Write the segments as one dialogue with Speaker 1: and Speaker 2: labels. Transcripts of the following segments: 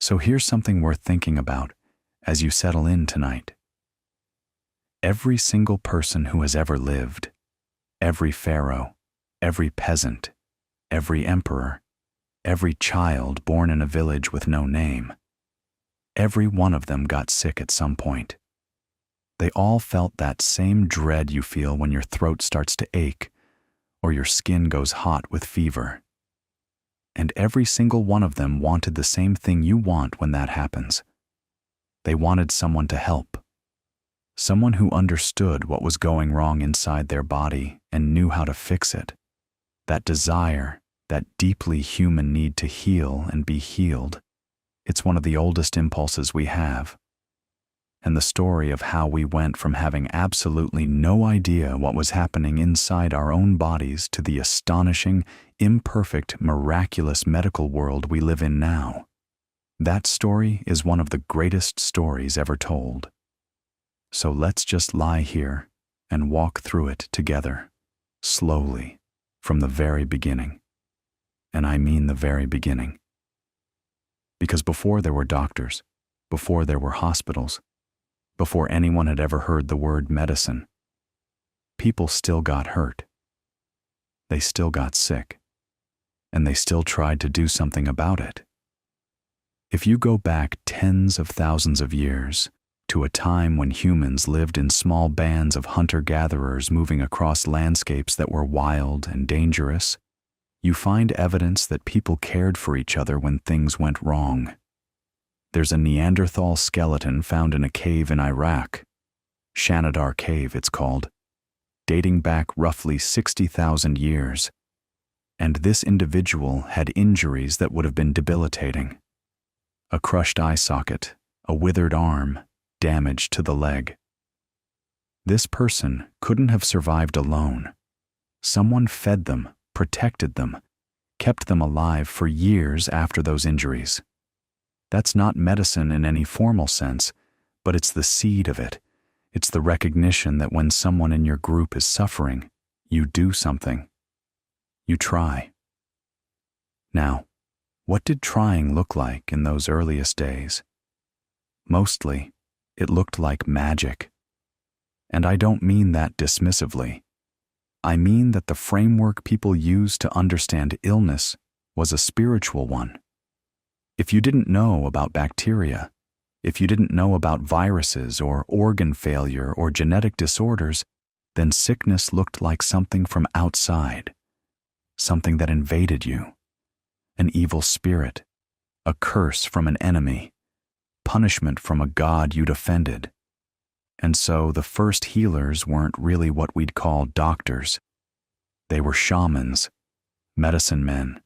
Speaker 1: So here's something worth thinking about as you settle in tonight. Every single person who has ever lived, every pharaoh, every peasant, every emperor, every child born in a village with no name, every one of them got sick at some point. They all felt that same dread you feel when your throat starts to ache or your skin goes hot with fever. And every single one of them wanted the same thing you want when that happens. They wanted someone to help. Someone who understood what was going wrong inside their body and knew how to fix it. That desire, that deeply human need to heal and be healed, it's one of the oldest impulses we have. And the story of how we went from having absolutely no idea what was happening inside our own bodies to the astonishing, imperfect, miraculous medical world we live in now. That story is one of the greatest stories ever told. So let's just lie here and walk through it together, slowly, from the very beginning. And I mean the very beginning. Because before there were doctors, before there were hospitals, before anyone had ever heard the word medicine, people still got hurt. They still got sick, and they still tried to do something about it. If you go back tens of thousands of years to a time when humans lived in small bands of hunter-gatherers moving across landscapes that were wild and dangerous, you find evidence that people cared for each other when things went wrong. There's a Neanderthal skeleton found in a cave in Iraq, Shanidar Cave it's called, dating back roughly 60,000 years. And this individual had injuries that would have been debilitating. A crushed eye socket, a withered arm, damage to the leg. This person couldn't have survived alone. Someone fed them, protected them, kept them alive for years after those injuries. That's not medicine in any formal sense, but it's the seed of it. It's the recognition that when someone in your group is suffering, you do something. You try. Now, what did trying look like in those earliest days? Mostly, it looked like magic. And I don't mean that dismissively. I mean that the framework people used to understand illness was a spiritual one. If you didn't know about bacteria, if you didn't know about viruses or organ failure or genetic disorders, then sickness looked like something from outside, something that invaded you, an evil spirit, a curse from an enemy, punishment from a god you'd offended. And so the first healers weren't really what we'd call doctors. They were shamans, medicine men,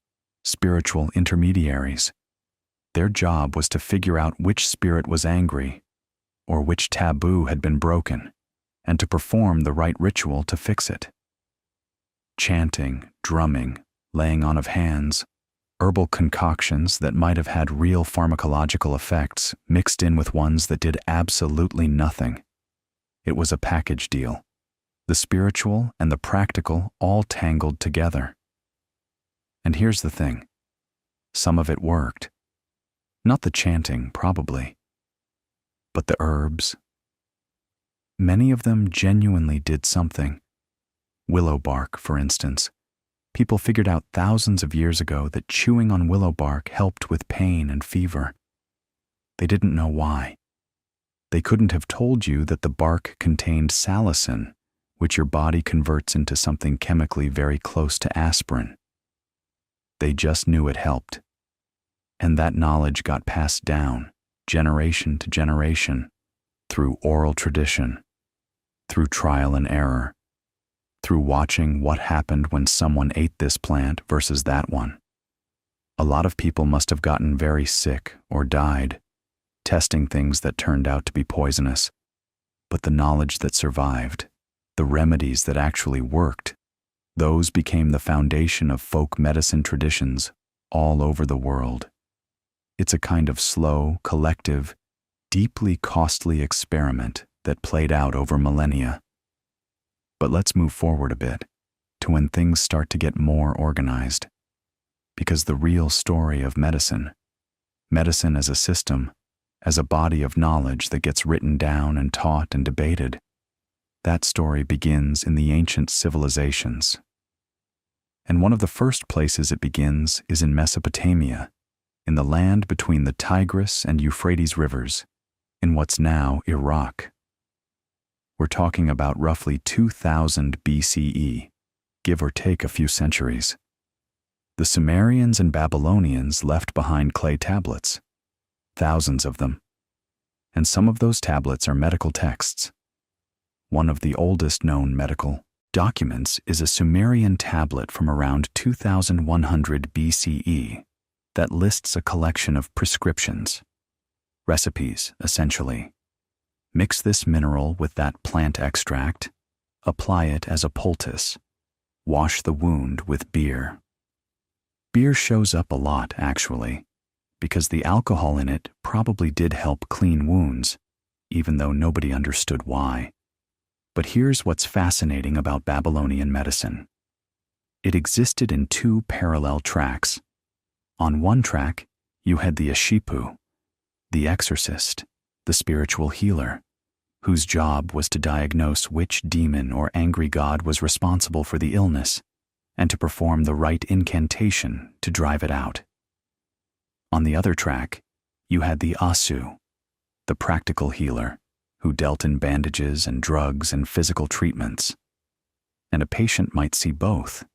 Speaker 1: spiritual intermediaries. Their job was to figure out which spirit was angry or which taboo had been broken and to perform the right ritual to fix it. Chanting, drumming, laying on of hands, herbal concoctions that might have had real pharmacological effects mixed in with ones that did absolutely nothing. It was a package deal. The spiritual and the practical all tangled together. And here's the thing. Some of it worked. Not the chanting, probably, but the herbs. Many of them genuinely did something. Willow bark, for instance. People figured out thousands of years ago that chewing on willow bark helped with pain and fever. They didn't know why. They couldn't have told you that the bark contained salicin, which your body converts into something chemically very close to aspirin. They just knew it helped. And that knowledge got passed down, generation to generation, through oral tradition, through trial and error, through watching what happened when someone ate this plant versus that one. A lot of people must have gotten very sick or died, testing things that turned out to be poisonous. But the knowledge that survived, the remedies that actually worked, those became the foundation of folk medicine traditions all over the world. It's a kind of slow, collective, deeply costly experiment that played out over millennia. But let's move forward a bit to when things start to get more organized. Because the real story of medicine medicine as a system, as a body of knowledge that gets written down and taught and debated. That story begins in the ancient civilizations. And one of the first places it begins is in Mesopotamia, in the land between the Tigris and Euphrates rivers, in what's now Iraq. We're talking about roughly 2000 BCE, give or take a few centuries. The Sumerians and Babylonians left behind clay tablets, thousands of them, and some of those tablets are medical texts. One of the oldest known medical documents is a Sumerian tablet from around 2100 BCE that lists a collection of prescriptions, recipes, essentially. Mix this mineral with that plant extract, apply it as a poultice, wash the wound with beer. Beer shows up a lot, actually, because the alcohol in it probably did help clean wounds, even though nobody understood why. But here's what's fascinating about Babylonian medicine. It existed in two parallel tracks. On one track, you had the Ashipu, the exorcist, the spiritual healer, whose job was to diagnose which demon or angry god was responsible for the illness and to perform the right incantation to drive it out. On the other track, you had the Asu, the practical healer, who dealt in bandages and drugs and physical treatments. And a patient might see both.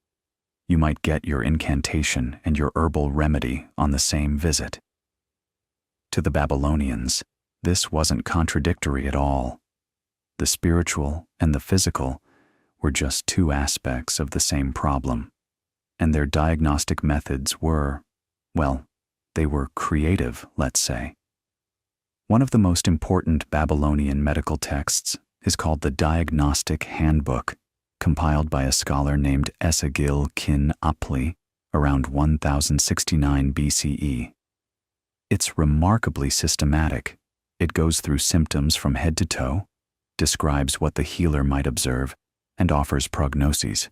Speaker 1: You might get your incantation and your herbal remedy on the same visit. To the Babylonians, this wasn't contradictory at all. The spiritual and the physical were just two aspects of the same problem, and their diagnostic methods were, well, they were creative, let's say. One of the most important Babylonian medical texts is called the Diagnostic Handbook, compiled by a scholar named Esagil Kin Apli around 1069 BCE. It's remarkably systematic. It goes through symptoms from head to toe, describes what the healer might observe, and offers prognoses.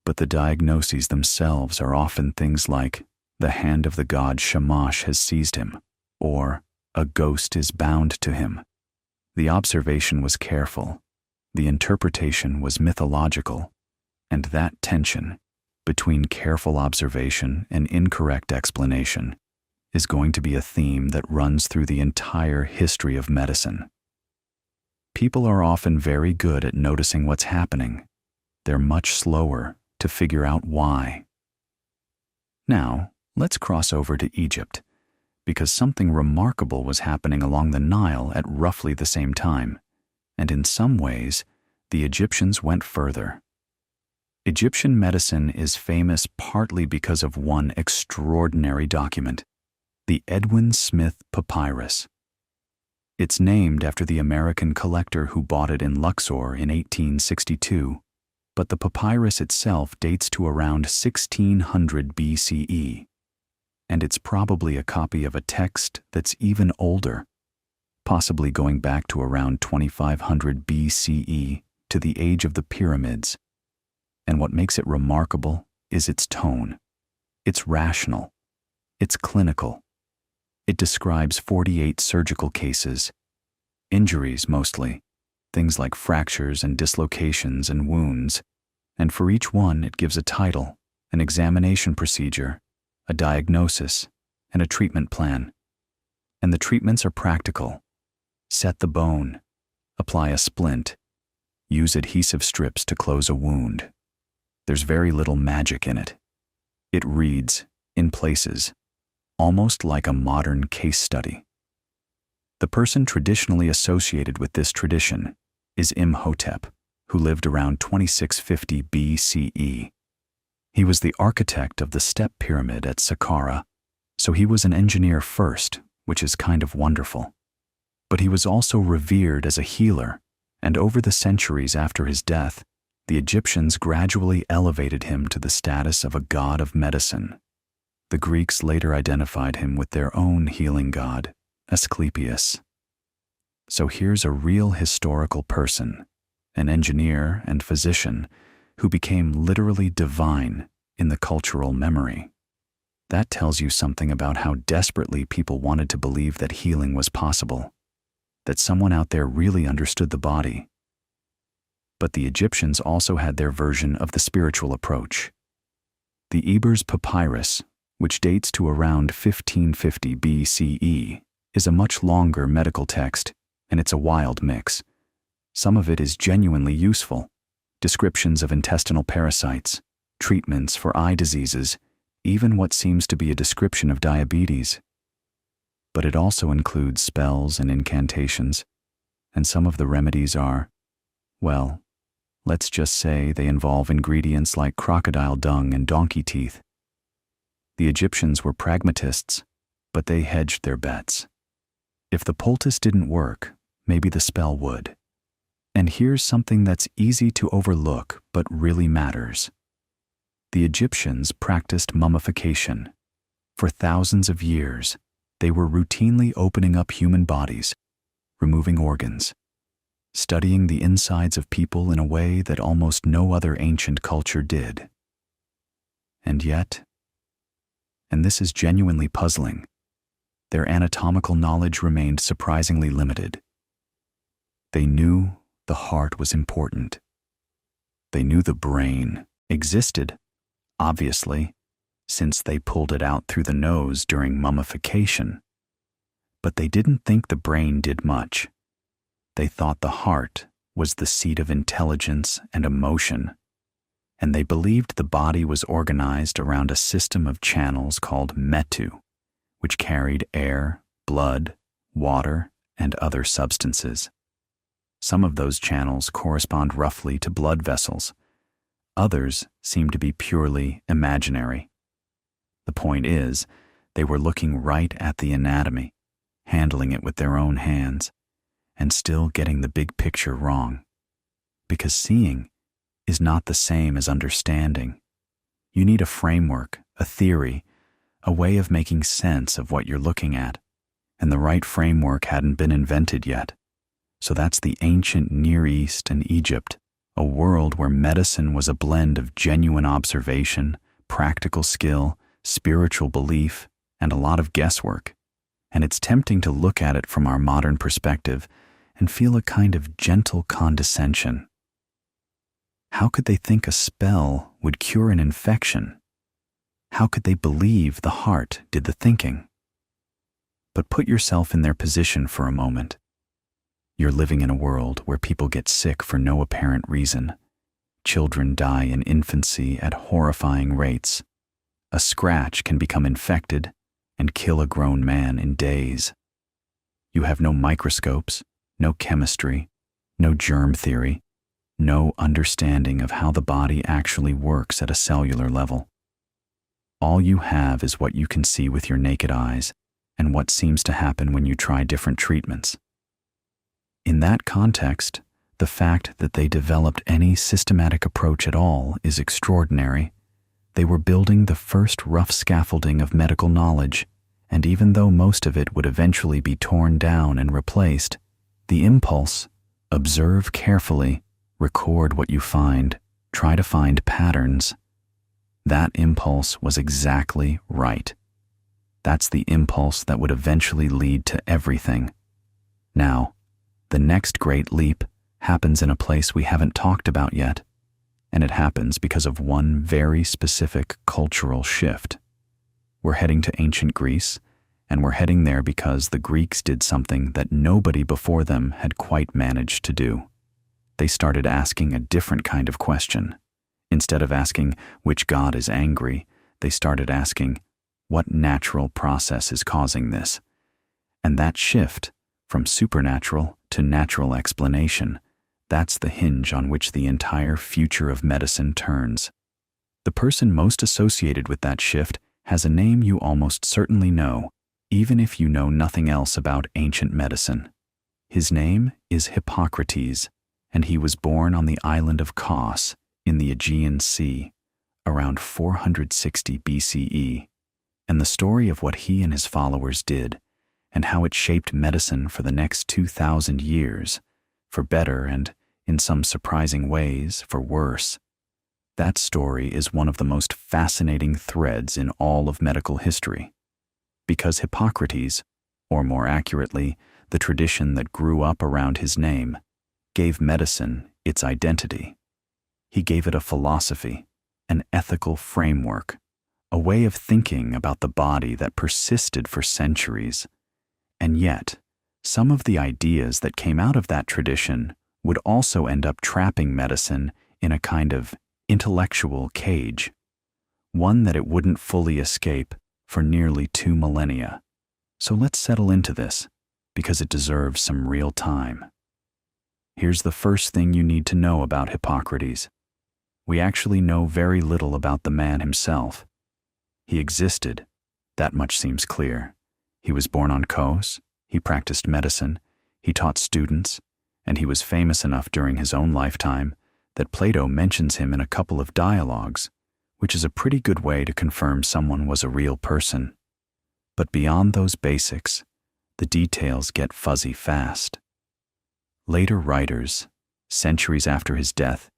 Speaker 1: But the diagnoses themselves are often things like, the hand of the god Shamash has seized him, or a ghost is bound to him. The observation was careful, the interpretation was mythological, and that tension between careful observation and incorrect explanation is going to be a theme that runs through the entire history of medicine. People are often very good at noticing what's happening. They're much slower to figure out why. Now, let's cross over to Egypt, because something remarkable was happening along the Nile at roughly the same time, and in some ways, the Egyptians went further. Egyptian medicine is famous partly because of one extraordinary document, the Edwin Smith Papyrus. It's named after the American collector who bought it in Luxor in 1862, but the papyrus itself dates to around 1600 BCE. And it's probably a copy of a text that's even older, possibly going back to around 2500 BCE to the age of the pyramids. And what makes it remarkable is its tone. It's rational. It's clinical. It describes 48 surgical cases, injuries mostly, things like fractures and dislocations and wounds, and for each one it gives a title, an examination procedure, a diagnosis, and a treatment plan. And the treatments are practical. Set the bone, apply a splint, use adhesive strips to close a wound. There's very little magic in it. It reads, in places, almost like a modern case study. The person traditionally associated with this tradition is Imhotep, who lived around 2650 BCE. He was the architect of the step pyramid at Saqqara, so he was an engineer first, which is kind of wonderful. But he was also revered as a healer, and over the centuries after his death, the Egyptians gradually elevated him to the status of a god of medicine. The Greeks later identified him with their own healing god, Asclepius. So here's a real historical person, an engineer and physician, who became literally divine in the cultural memory. That tells you something about how desperately people wanted to believe that healing was possible, that someone out there really understood the body. But the Egyptians also had their version of the spiritual approach. The Ebers Papyrus, which dates to around 1550 BCE, is a much longer medical text, and it's a wild mix. Some of it is genuinely useful. Descriptions of intestinal parasites, treatments for eye diseases, even what seems to be a description of diabetes. But it also includes spells and incantations, and some of the remedies are, well, let's just say they involve ingredients like crocodile dung and donkey teeth. The Egyptians were pragmatists, but they hedged their bets. If the poultice didn't work, maybe the spell would. And here's something that's easy to overlook but really matters. The Egyptians practiced mummification. For thousands of years, they were routinely opening up human bodies, removing organs, studying the insides of people in a way that almost no other ancient culture did. And yet, and this is genuinely puzzling, their anatomical knowledge remained surprisingly limited. They knew the heart was important. They knew the brain existed, obviously, since they pulled it out through the nose during mummification. But they didn't think the brain did much. They thought the heart was the seat of intelligence and emotion, and they believed the body was organized around a system of channels called metu, which carried air, blood, water, and other substances. Some of those channels correspond roughly to blood vessels. Others seem to be purely imaginary. The point is, they were looking right at the anatomy, handling it with their own hands, and still getting the big picture wrong. Because seeing is not the same as understanding. You need a framework, a theory, a way of making sense of what you're looking at, and the right framework hadn't been invented yet. So that's the ancient Near East and Egypt, a world where medicine was a blend of genuine observation, practical skill, spiritual belief, and a lot of guesswork. And it's tempting to look at it from our modern perspective and feel a kind of gentle condescension. How could they think a spell would cure an infection? How could they believe the heart did the thinking? But put yourself in their position for a moment. You're living in a world where people get sick for no apparent reason. Children die in infancy at horrifying rates. A scratch can become infected and kill a grown man in days. You have no microscopes, no chemistry, no germ theory, no understanding of how the body actually works at a cellular level. All you have is what you can see with your naked eyes and what seems to happen when you try different treatments. In that context, the fact that they developed any systematic approach at all is extraordinary. They were building the first rough scaffolding of medical knowledge, and even though most of it would eventually be torn down and replaced, the impulse, observe carefully, record what you find, try to find patterns, that impulse was exactly right. That's the impulse that would eventually lead to everything. Now, the next great leap happens in a place we haven't talked about yet, and it happens because of one very specific cultural shift. We're heading to ancient Greece, and we're heading there because the Greeks did something that nobody before them had quite managed to do. They started asking a different kind of question. Instead of asking which god is angry, they started asking, what natural process is causing this? And that shift, from supernatural to natural explanation, that's the hinge on which the entire future of medicine turns. The person most associated with that shift has a name you almost certainly know, even if you know nothing else about ancient medicine. His name is Hippocrates, and he was born on the island of Kos in the Aegean Sea, around 460 BCE, and the story of what he and his followers did and how it shaped medicine for the next 2,000 years, for better and, in some surprising ways, for worse. That story is one of the most fascinating threads in all of medical history, because Hippocrates, or more accurately, the tradition that grew up around his name, gave medicine its identity. He gave it a philosophy, an ethical framework, a way of thinking about the body that persisted for centuries. And yet, some of the ideas that came out of that tradition would also end up trapping medicine in a kind of intellectual cage, one that it wouldn't fully escape for nearly 2 millennia. So let's settle into this, because it deserves some real time. Here's the first thing you need to know about Hippocrates. We actually know very little about the man himself. He existed, that much seems clear. He was born on Kos, he practiced medicine, he taught students, and he was famous enough during his own lifetime that Plato mentions him in a couple of dialogues, which is a pretty good way to confirm someone was a real person. But beyond those basics, the details get fuzzy fast. Later writers, centuries after his death,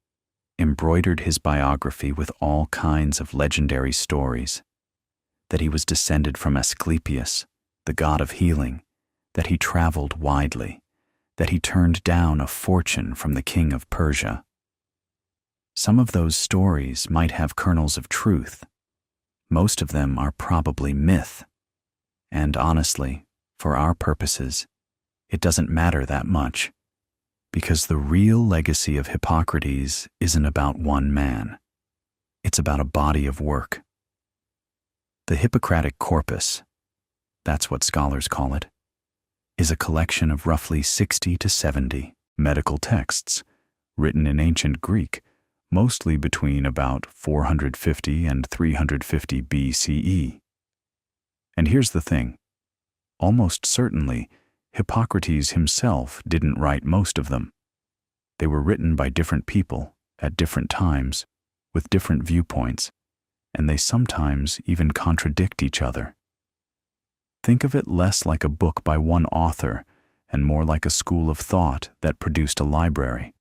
Speaker 1: embroidered his biography with all kinds of legendary stories. That he was descended from Asclepius, the god of healing, that he traveled widely, that he turned down a fortune from the king of Persia. Some of those stories might have kernels of truth. Most of them are probably myth. And honestly, for our purposes, it doesn't matter that much, because the real legacy of Hippocrates isn't about one man. It's about a body of work. The Hippocratic corpus, that's what scholars call it, is a collection of roughly 60 to 70 medical texts written in ancient Greek, mostly between about 450 and 350 BCE. And here's the thing. Almost certainly, Hippocrates himself didn't write most of them. They were written by different people at different times, with different viewpoints, and they sometimes even contradict each other. Think of it less like a book by one author and more like a school of thought that produced a library.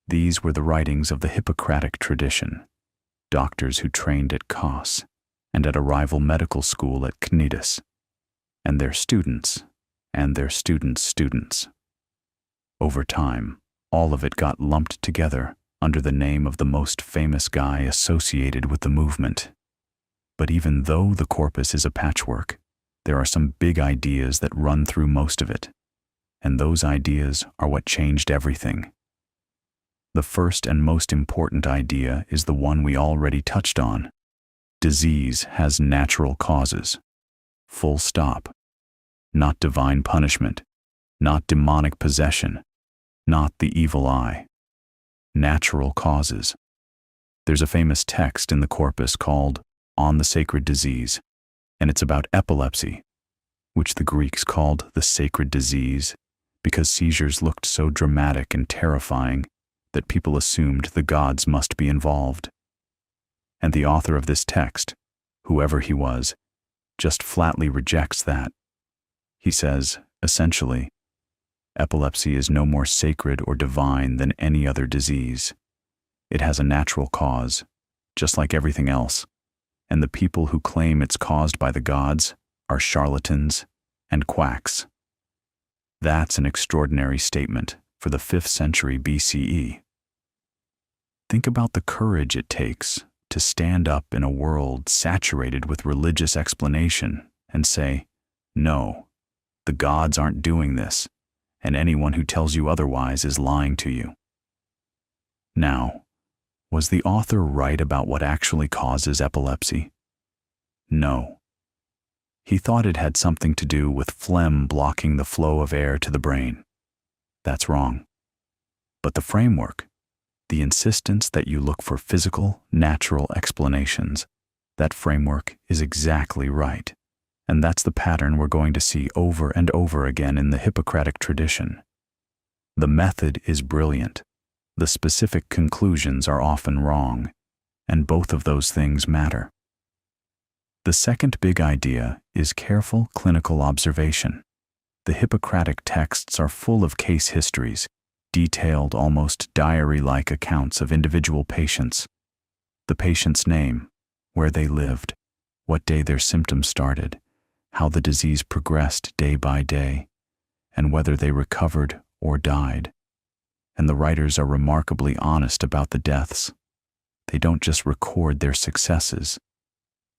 Speaker 1: These were the writings of the Hippocratic tradition, doctors who trained at Kos and at a rival medical school at Cnidus, and their students, and their students' students. Over time, all of it got lumped together under the name of the most famous guy associated with the movement. But even though the corpus is a patchwork, there are some big ideas that run through most of it, and those ideas are what changed everything. The first and most important idea is the one we already touched on. Disease has natural causes. Full stop. Not divine punishment, not demonic possession, not the evil eye. Natural causes. There's a famous text in the corpus called On the Sacred Disease, and it's about epilepsy, which the Greeks called the sacred disease because seizures looked so dramatic and terrifying that people assumed the gods must be involved. And the author of this text, whoever he was, just flatly rejects that. He says, essentially, epilepsy is no more sacred or divine than any other disease. It has a natural cause, just like everything else, and the people who claim it's caused by the gods are charlatans and quacks. That's an extraordinary statement for the 5th century BCE. Think about the courage it takes to stand up in a world saturated with religious explanation and say, no, the gods aren't doing this, and anyone who tells you otherwise is lying to you. Now, was the author right about what actually causes epilepsy? No. He thought it had something to do with phlegm blocking the flow of air to the brain. That's wrong. But the framework, the insistence that you look for physical, natural explanations, that framework is exactly right. And that's the pattern we're going to see over and over again in the Hippocratic tradition. The method is brilliant. The specific conclusions are often wrong, and both of those things matter. The second big idea is careful clinical observation. The Hippocratic texts are full of case histories, detailed almost diary-like accounts of individual patients, The patient's name, where they lived, what day their symptoms started, how the disease progressed day by day, and whether they recovered or died. And the writers are remarkably honest about the deaths. They don't just record their successes.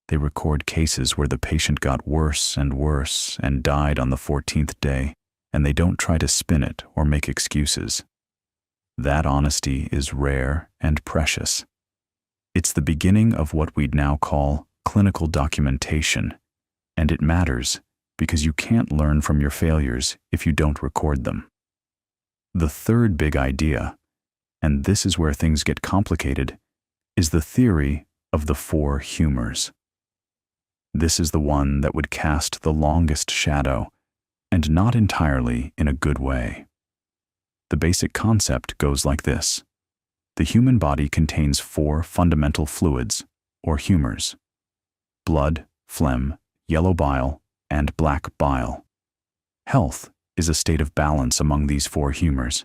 Speaker 1: They record cases where the patient got worse and died on the 14th day, and they don't try to spin it or make excuses. That honesty is rare and precious. It's the beginning of what we'd now call clinical documentation, and it matters because you can't learn from your failures if you don't record them. The third big idea, and this is where things get complicated, is the theory of the four humors. This is the one that would cast the longest shadow, and not entirely in a good way. The basic concept goes like this. The human body contains four fundamental fluids, or humors: blood, phlegm, yellow bile, and black bile. Health is a state of balance among these four humors.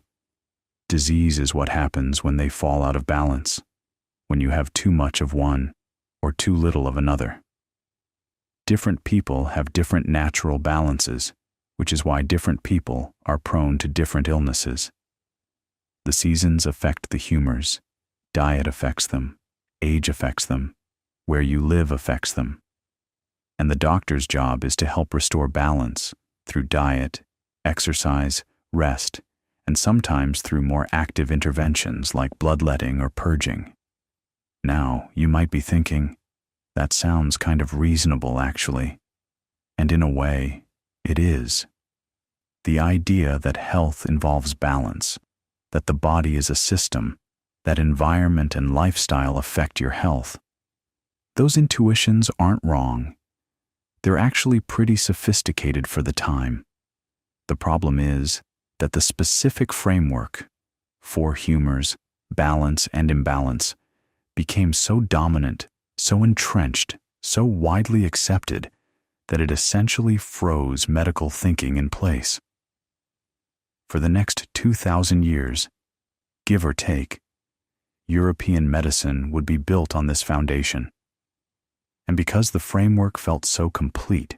Speaker 1: Disease is what happens when they fall out of balance, when you have too much of one or too little of another. Different people have different natural balances, which is why different people are prone to different illnesses. The seasons affect the humors, diet affects them, age affects them, where you live affects them. And the doctor's job is to help restore balance through diet, exercise, rest, and sometimes through more active interventions like bloodletting or purging. Now, you might be thinking, that sounds kind of reasonable actually. And in a way, it is. The idea that health involves balance, that the body is a system, that environment and lifestyle affect your health. Those intuitions aren't wrong. They're actually pretty sophisticated for the time. The problem is that the specific framework, four humors, balance and imbalance, became so dominant, so entrenched, so widely accepted, that it essentially froze medical thinking in place. For the next 2,000 years, give or take, European medicine would be built on this foundation. And because the framework felt so complete,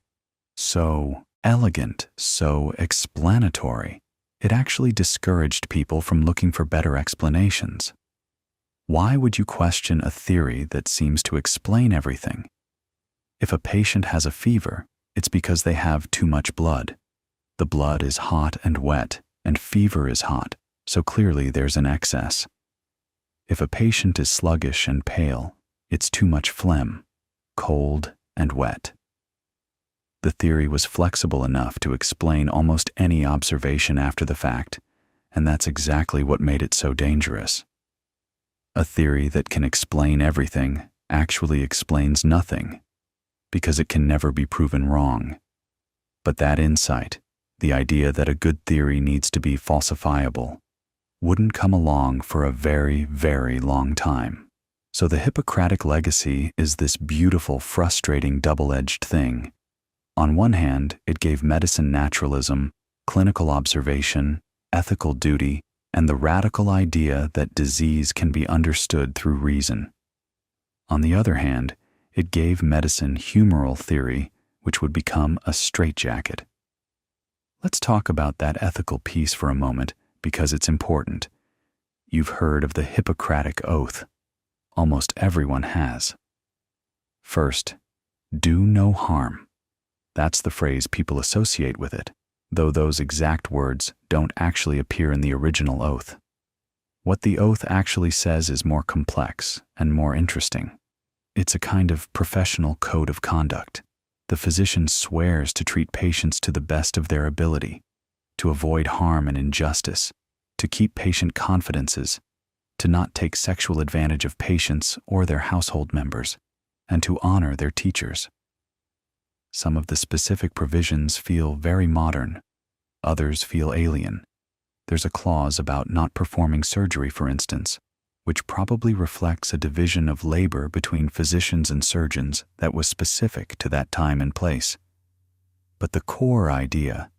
Speaker 1: so elegant, so explanatory, it actually discouraged people from looking for better explanations. Why would you question a theory that seems to explain everything? If a patient has a fever, it's because they have too much blood. The blood is hot and wet, and fever is hot, so clearly there's an excess. If a patient is sluggish and pale, it's too much phlegm, cold and wet. The theory was flexible enough to explain almost any observation after the fact, and that's exactly what made it so dangerous. A theory that can explain everything actually explains nothing, because it can never be proven wrong. But that insight, the idea that a good theory needs to be falsifiable, wouldn't come along for a very, very long time. So the Hippocratic legacy is this beautiful, frustrating, double-edged thing. On one hand, it gave medicine naturalism, clinical observation, ethical duty, and the radical idea that disease can be understood through reason. On the other hand, it gave medicine humoral theory, which would become a straitjacket. Let's talk about that ethical piece for a moment, because it's important. You've heard of the Hippocratic Oath. Almost everyone has. First, do no harm. That's the phrase people associate with it, though those exact words don't actually appear in the original oath. What the oath actually says is more complex and more interesting. It's a kind of professional code of conduct. The physician swears to treat patients to the best of their ability, to avoid harm and injustice, to keep patient confidences, to not take sexual advantage of patients or their household members, and to honor their teachers. Some of the specific provisions feel very modern, others feel alien. There's a clause about not performing surgery, for instance, which probably reflects a division of labor between physicians and surgeons that was specific to that time and place. But the core idea,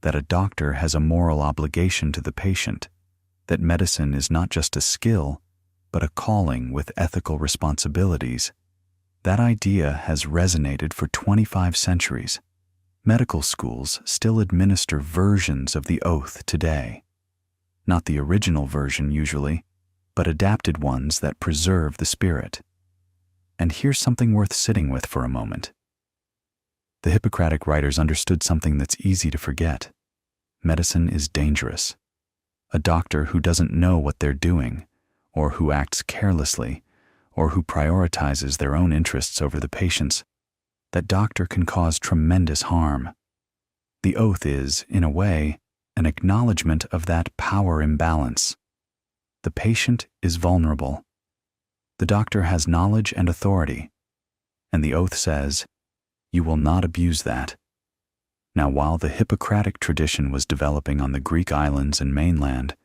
Speaker 1: that a doctor has a moral obligation to the patient, that medicine is not just a skill, but a calling with ethical responsibilities. That idea has resonated for 25 centuries. Medical schools still administer versions of the oath today. Not the original version usually, but adapted ones that preserve the spirit. And here's something worth sitting with for a moment. The Hippocratic writers understood something that's easy to forget. Medicine is dangerous. A doctor who doesn't know what they're doing, or who acts carelessly, or who prioritizes their own interests over the patient's, that doctor can cause tremendous harm. The oath is, in a way, an acknowledgement of that power imbalance. The patient is vulnerable. The doctor has knowledge and authority, and the oath says, "You will not abuse that." Now, while the Hippocratic tradition was developing on the Greek islands and mainland,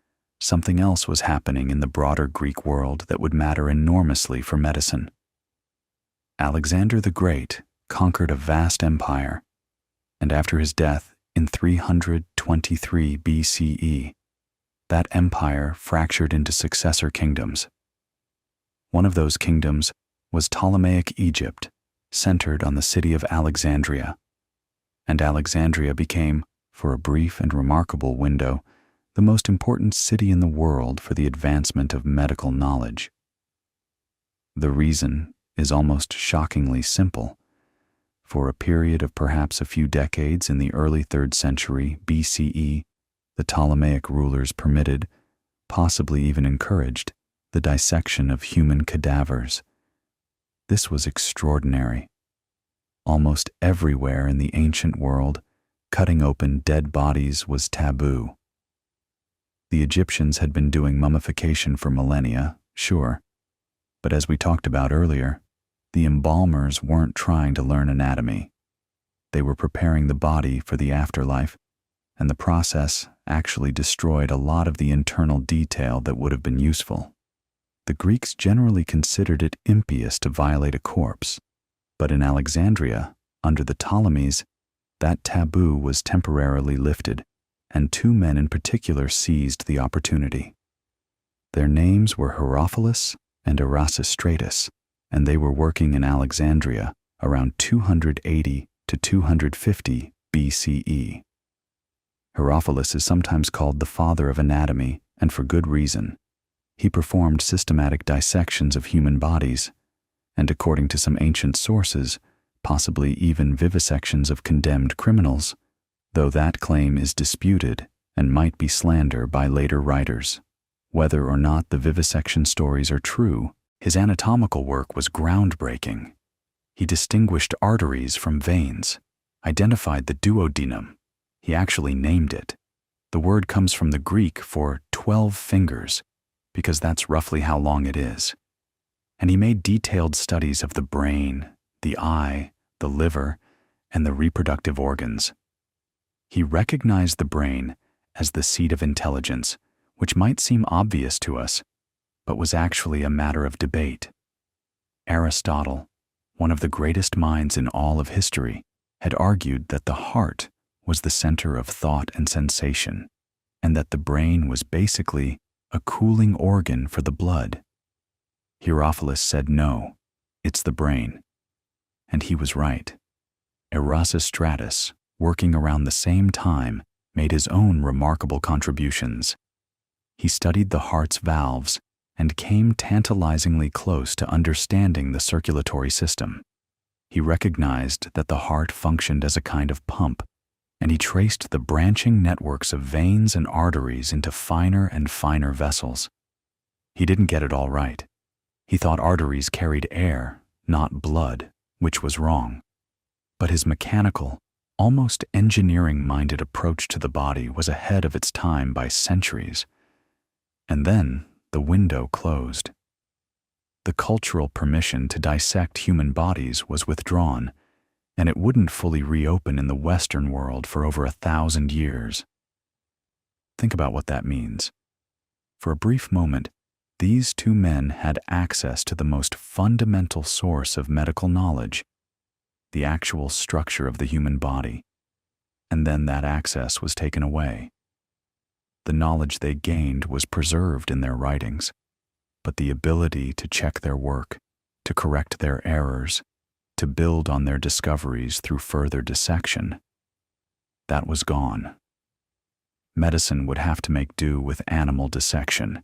Speaker 1: something else was happening in the broader Greek world that would matter enormously for medicine. Alexander the Great conquered a vast empire, and after his death in 323 BCE, that empire fractured into successor kingdoms. One of those kingdoms was Ptolemaic Egypt, centered on the city of Alexandria. And Alexandria became, for a brief and remarkable window, the most important city in the world for the advancement of medical knowledge. The reason is almost shockingly simple. For a period of perhaps a few decades in the early 3rd century BCE, the Ptolemaic rulers permitted, possibly even encouraged, the dissection of human cadavers. This was extraordinary. Almost everywhere in the ancient world, cutting open dead bodies was taboo. The Egyptians had been doing mummification for millennia, sure, but as we talked about earlier, the embalmers weren't trying to learn anatomy. They were preparing the body for the afterlife, and the process actually destroyed a lot of the internal detail that would have been useful. The Greeks generally considered it impious to violate a corpse, but in Alexandria, under the Ptolemies, that taboo was temporarily lifted, and 2 men in particular seized the opportunity. Their names were Herophilus and Erasistratus, and they were working in Alexandria around 280 to 250 BCE. Herophilus is sometimes called the father of anatomy, and for good reason. He performed systematic dissections of human bodies, and according to some ancient sources, possibly even vivisections of condemned criminals, though that claim is disputed and might be slander by later writers. Whether or not the vivisection stories are true, his anatomical work was groundbreaking. He distinguished arteries from veins, identified the duodenum. He actually named it. The word comes from the Greek for 12 fingers, because that's roughly how long it is. And he made detailed studies of the brain, the eye, the liver, and the reproductive organs. He recognized the brain as the seat of intelligence, which might seem obvious to us, but was actually a matter of debate. Aristotle, one of the greatest minds in all of history, had argued that the heart was the center of thought and sensation, and that the brain was basically a cooling organ for the blood. Herophilus said no, it's the brain. And he was right. Erasistratus, working around the same time, made his own remarkable contributions. He studied the heart's valves and came tantalizingly close to understanding the circulatory system. He recognized that the heart functioned as a kind of pump, and he traced the branching networks of veins and arteries into finer and finer vessels. He didn't get it all right. He thought arteries carried air, not blood, which was wrong. But his mechanical, almost engineering-minded approach to the body was ahead of its time by centuries. And then the window closed. The cultural permission to dissect human bodies was withdrawn, and it wouldn't fully reopen in the Western world for over 1,000 years. Think about what that means. For a brief moment, these 2 men had access to the most fundamental source of medical knowledge, the actual structure of the human body, and then that access was taken away. The knowledge they gained was preserved in their writings, but the ability to check their work, to correct their errors, to build on their discoveries through further dissection. That was gone. Medicine would have to make do with animal dissection,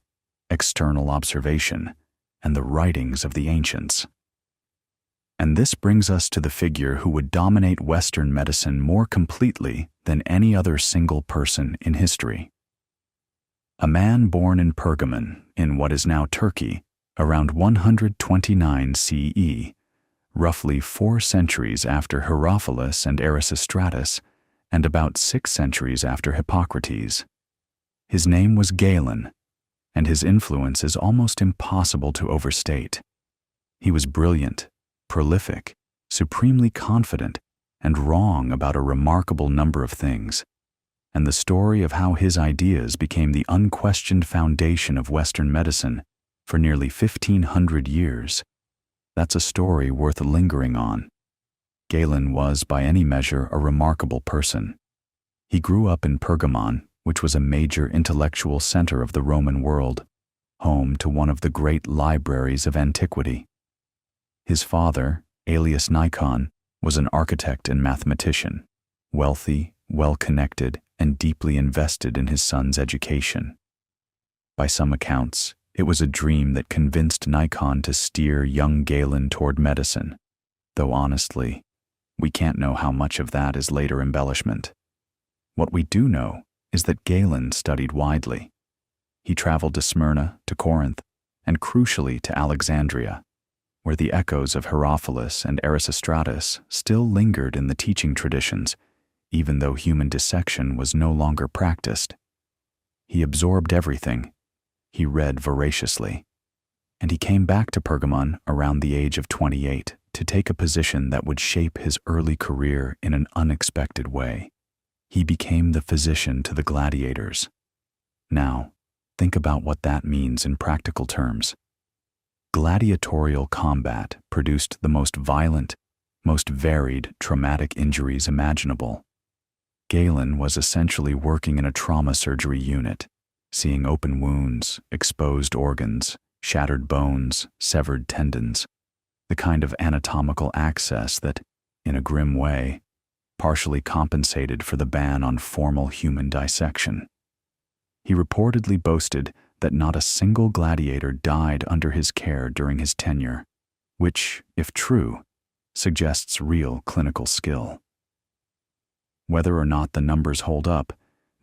Speaker 1: external observation, and the writings of the ancients. And this brings us to the figure who would dominate Western medicine more completely than any other single person in history. A man born in Pergamon, in what is now Turkey, around 129 CE, roughly 4 centuries after Herophilus and Erasistratus, and about 6 centuries after Hippocrates. His name was Galen, and his influence is almost impossible to overstate. He was brilliant, prolific, supremely confident, and wrong about a remarkable number of things. And the story of how his ideas became the unquestioned foundation of Western medicine for nearly 1,500 years, that's a story worth lingering on. Galen was, by any measure, a remarkable person. He grew up in Pergamon, which was a major intellectual center of the Roman world, home to one of the great libraries of antiquity. His father, alias Nikon, was an architect and mathematician, wealthy, well-connected, and deeply invested in his son's education. By some accounts, it was a dream that convinced Nikon to steer young Galen toward medicine, though honestly, we can't know how much of that is later embellishment. What we do know is that Galen studied widely. He traveled to Smyrna, to Corinth, and crucially to Alexandria, where the echoes of Herophilus and Erasistratus still lingered in the teaching traditions, even though human dissection was no longer practiced. He absorbed everything. He read voraciously. And he came back to Pergamon around the age of 28 to take a position that would shape his early career in an unexpected way. He became the physician to the gladiators. Now, think about what that means in practical terms. Gladiatorial combat produced the most violent, most varied traumatic injuries imaginable. Galen was essentially working in a trauma surgery unit, seeing open wounds, exposed organs, shattered bones, severed tendons, the kind of anatomical access that, in a grim way, partially compensated for the ban on formal human dissection. He reportedly boasted that not a single gladiator died under his care during his tenure, which, if true, suggests real clinical skill. Whether or not the numbers hold up,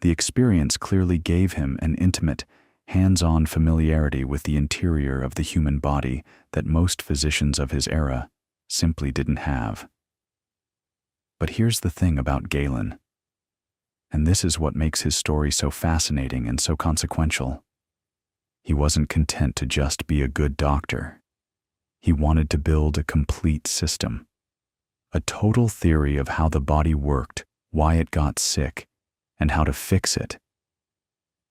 Speaker 1: the experience clearly gave him an intimate, hands-on familiarity with the interior of the human body that most physicians of his era simply didn't have. But here's the thing about Galen, and this is what makes his story so fascinating and so consequential. He wasn't content to just be a good doctor. He wanted to build a complete system, a total theory of how the body worked, why it got sick, and how to fix it.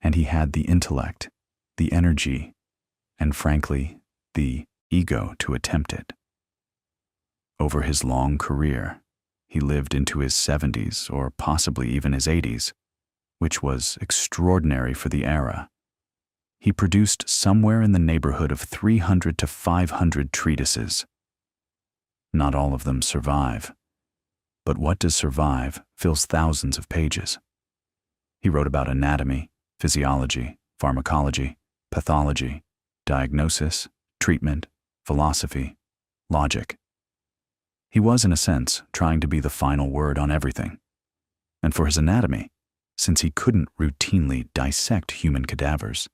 Speaker 1: And he had the intellect, the energy, and frankly, the ego to attempt it. Over his long career, he lived into his 70s or possibly even his 80s, which was extraordinary for the era. He produced somewhere in the neighborhood of 300 to 500 treatises. Not all of them survive, but what does survive fills thousands of pages. He wrote about anatomy, physiology, pharmacology, pathology, diagnosis, treatment, philosophy, logic. He was, in a sense, trying to be the final word on everything. And for his anatomy, since he couldn't routinely dissect human cadavers,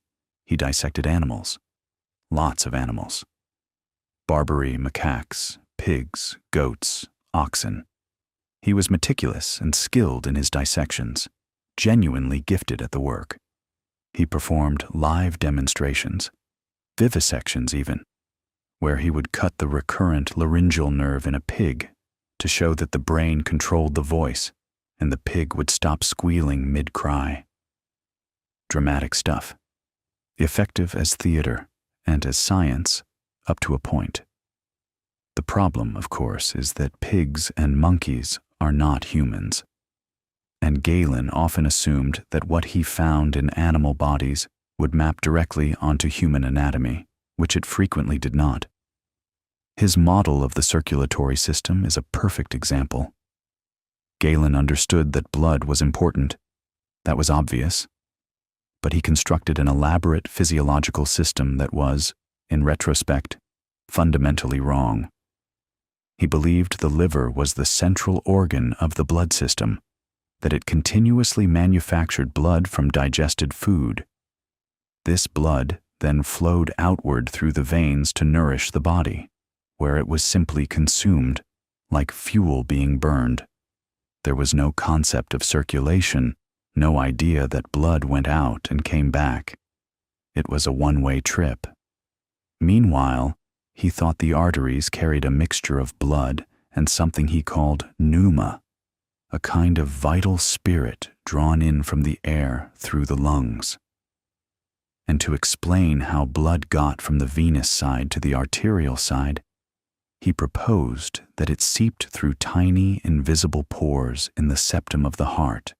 Speaker 1: he dissected animals. Lots of animals. Barbary macaques, pigs, goats, oxen. He was meticulous and skilled in his dissections, genuinely gifted at the work. He performed live demonstrations, vivisections even, where he would cut the recurrent laryngeal nerve in a pig to show that the brain controlled the voice and the pig would stop squealing mid-cry. Dramatic stuff. Effective as theater and as science up to a point. The problem, of course, is that pigs and monkeys are not humans. And Galen often assumed that what he found in animal bodies would map directly onto human anatomy, which it frequently did not. His model of the circulatory system is a perfect example. Galen understood that blood was important. That was obvious. But he constructed an elaborate physiological system that was, in retrospect, fundamentally wrong. He believed the liver was the central organ of the blood system, that it continuously manufactured blood from digested food. This blood then flowed outward through the veins to nourish the body, where it was simply consumed, like fuel being burned. There was no concept of circulation, no idea that blood went out and came back. It was a one-way trip. Meanwhile, he thought the arteries carried a mixture of blood and something he called pneuma, a kind of vital spirit drawn in from the air through the lungs. And to explain how blood got from the venous side to the arterial side, he proposed that it seeped through tiny, invisible pores in the septum of the heart,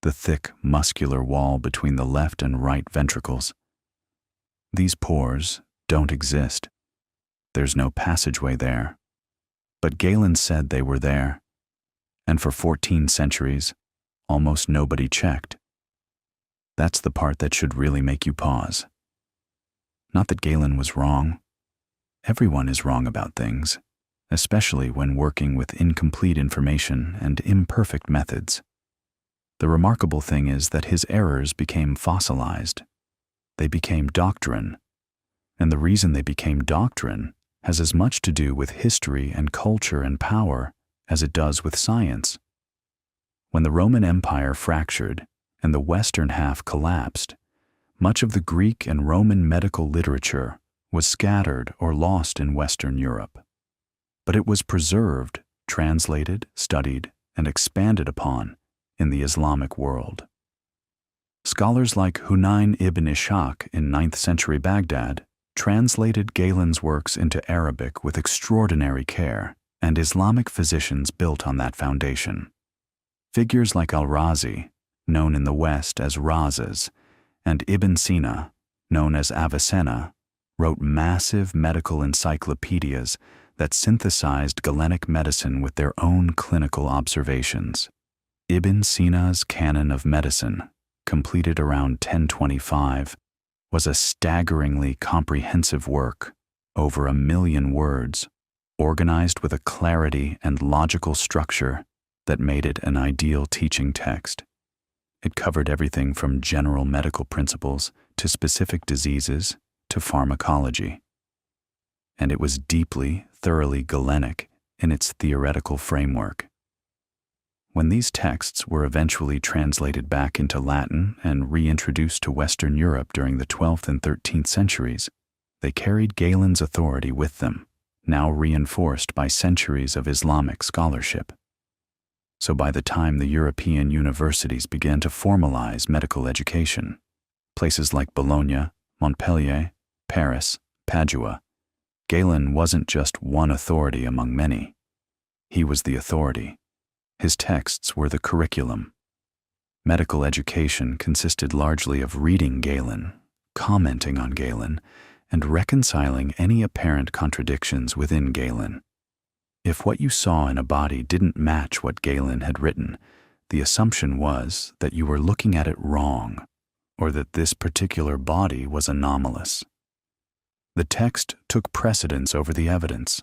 Speaker 1: the thick, muscular wall between the left and right ventricles. These pores don't exist. There's no passageway there. But Galen said they were there, and for 14 centuries, almost nobody checked. That's the part that should really make you pause. Not that Galen was wrong. Everyone is wrong about things, especially when working with incomplete information and imperfect methods. The remarkable thing is that his errors became fossilized. They became doctrine. And the reason they became doctrine has as much to do with history and culture and power as it does with science. When the Roman Empire fractured and the western half collapsed, much of the Greek and Roman medical literature was scattered or lost in Western Europe. But it was preserved, translated, studied, and expanded upon in the Islamic world. Scholars like Hunayn ibn Ishaq in 9th century Baghdad translated Galen's works into Arabic with extraordinary care, and Islamic physicians built on that foundation. Figures like Al-Razi, known in the West as Razas, and Ibn Sina, known as Avicenna, wrote massive medical encyclopedias that synthesized Galenic medicine with their own clinical observations. Ibn Sina's Canon of Medicine, completed around 1025, was a staggeringly comprehensive work, over 1 million words, organized with a clarity and logical structure that made it an ideal teaching text. It covered everything from general medical principles to specific diseases to pharmacology. And it was deeply, thoroughly Galenic in its theoretical framework. When these texts were eventually translated back into Latin and reintroduced to Western Europe during the 12th and 13th centuries, they carried Galen's authority with them, now reinforced by centuries of Islamic scholarship. So by the time the European universities began to formalize medical education, places like Bologna, Montpellier, Paris, Padua, Galen wasn't just one authority among many. He was the authority. His texts were the curriculum. Medical education consisted largely of reading Galen, commenting on Galen, and reconciling any apparent contradictions within Galen. If what you saw in a body didn't match what Galen had written, the assumption was that you were looking at it wrong, or that this particular body was anomalous. The text took precedence over the evidence.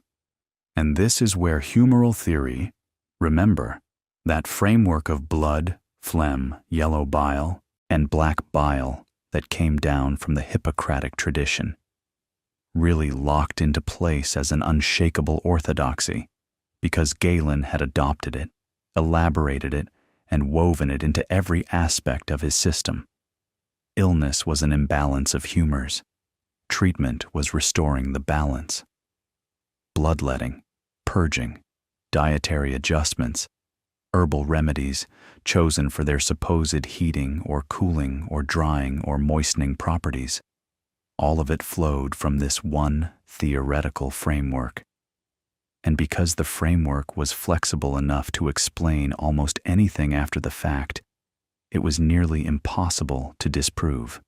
Speaker 1: And this is where humoral theory, remember, that framework of blood, phlegm, yellow bile, and black bile that came down from the Hippocratic tradition, really locked into place as an unshakable orthodoxy, because Galen had adopted it, elaborated it, and woven it into every aspect of his system. Illness was an imbalance of humors. Treatment was restoring the balance. Bloodletting, purging, dietary adjustments, herbal remedies chosen for their supposed heating or cooling or drying or moistening properties. All of it flowed from this one theoretical framework. And because the framework was flexible enough to explain almost anything after the fact, it was nearly impossible to disprove.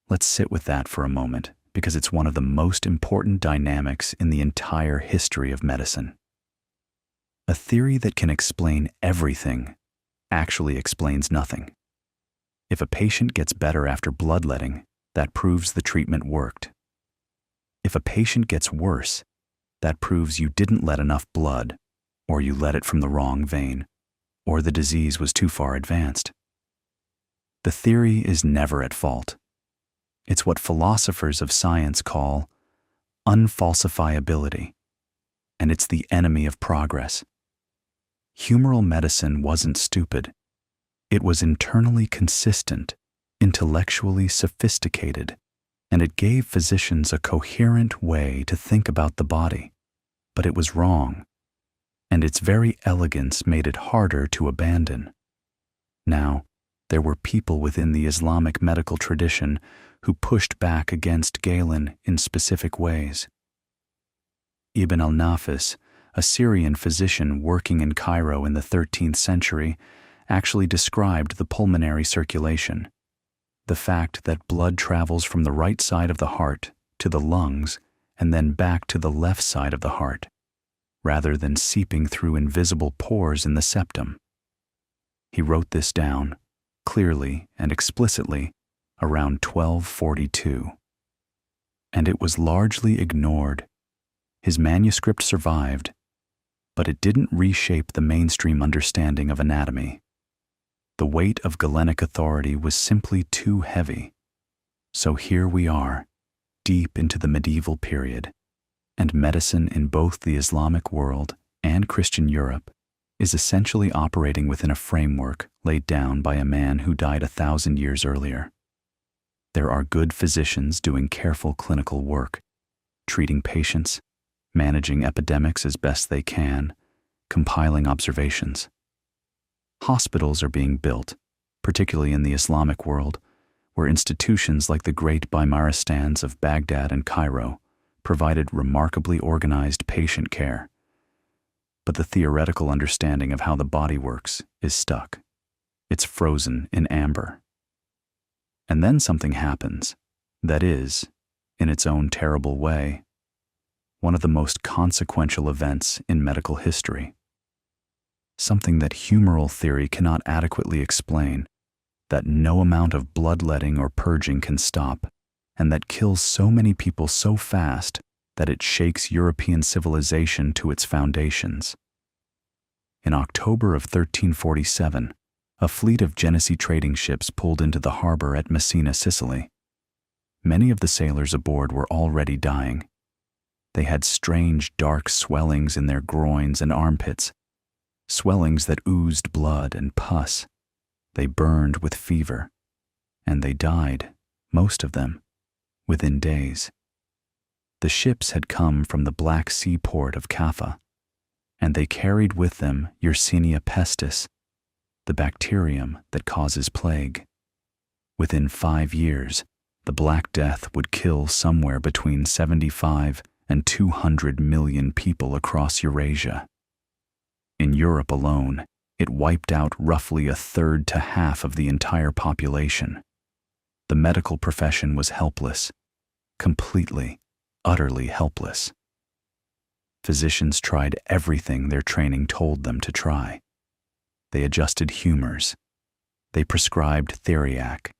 Speaker 1: Let's sit with that for a moment because it's one of the most important dynamics in the entire history of medicine. A theory that can explain everything actually explains nothing. If a patient gets better after bloodletting, that proves the treatment worked. If a patient gets worse, that proves you didn't let enough blood, or you let it from the wrong vein, or the disease was too far advanced. The theory is never at fault. It's what philosophers of science call unfalsifiability, and it's the enemy of progress. Humoral medicine wasn't stupid. It was internally consistent, intellectually sophisticated, and it gave physicians a coherent way to think about the body. But it was wrong, and its very elegance made it harder to abandon. Now, there were people within the Islamic medical tradition who pushed back against Galen in specific ways. Ibn al-Nafis, a Syrian physician working in Cairo in the 13th century, actually described the pulmonary circulation, the fact that blood travels from the right side of the heart to the lungs and then back to the left side of the heart, rather than seeping through invisible pores in the septum. He wrote this down, clearly and explicitly, around 1242. And it was largely ignored. His manuscript survived, but it didn't reshape the mainstream understanding of anatomy. The weight of Galenic authority was simply too heavy. So here we are, deep into the medieval period, and medicine in both the Islamic world and Christian Europe is essentially operating within a framework laid down by a man who died 1,000 years earlier. There are good physicians doing careful clinical work, treating patients, managing epidemics as best they can, compiling observations. Hospitals are being built, particularly in the Islamic world, where institutions like the great Bimaristans of Baghdad and Cairo provided remarkably organized patient care. But the theoretical understanding of how the body works is stuck. It's frozen in amber. And then something happens that is, in its own terrible way, one of the most consequential events in medical history. Something that humoral theory cannot adequately explain, that no amount of bloodletting or purging can stop, and that kills so many people so fast that it shakes European civilization to its foundations. In October of 1347, a fleet of Genesee trading ships pulled into the harbor at Messina, Sicily. Many of the sailors aboard were already dying. They had strange, dark swellings in their groins and armpits, swellings that oozed blood and pus. They burned with fever, and they died, most of them, within days. The ships had come from the Black Sea port of Kaffa, and they carried with them Yersinia pestis, the bacterium that causes plague. Within 5 years, the Black Death would kill somewhere between 75 and 200 million people across Eurasia. In Europe alone, it wiped out roughly a third to half of the entire population. The medical profession was helpless, completely, utterly helpless. Physicians tried everything their training told them to try. They adjusted humors. They prescribed theriac,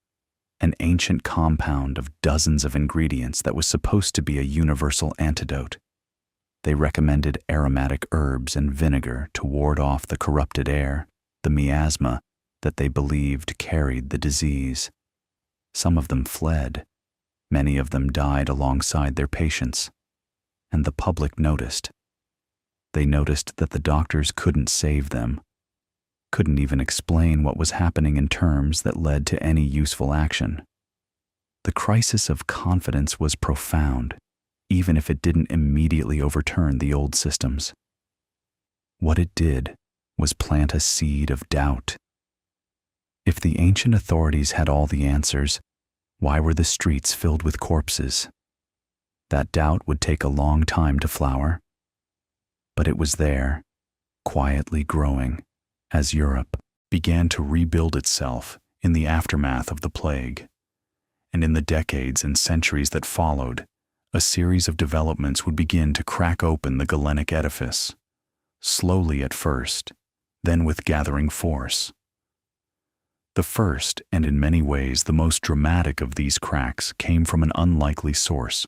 Speaker 1: an ancient compound of dozens of ingredients that was supposed to be a universal antidote. They recommended aromatic herbs and vinegar to ward off the corrupted air, the miasma that they believed carried the disease. Some of them fled. Many of them died alongside their patients. And the public noticed. They noticed that the doctors couldn't save them, couldn't even explain what was happening in terms that led to any useful action. The crisis of confidence was profound, even if it didn't immediately overturn the old systems. What it did was plant a seed of doubt. If the ancient authorities had all the answers, why were the streets filled with corpses? That doubt would take a long time to flower. But it was there, quietly growing, as Europe began to rebuild itself in the aftermath of the plague. And in the decades and centuries that followed, a series of developments would begin to crack open the Galenic edifice, slowly at first, then with gathering force. The first, and in many ways the most dramatic of these cracks, came from an unlikely source,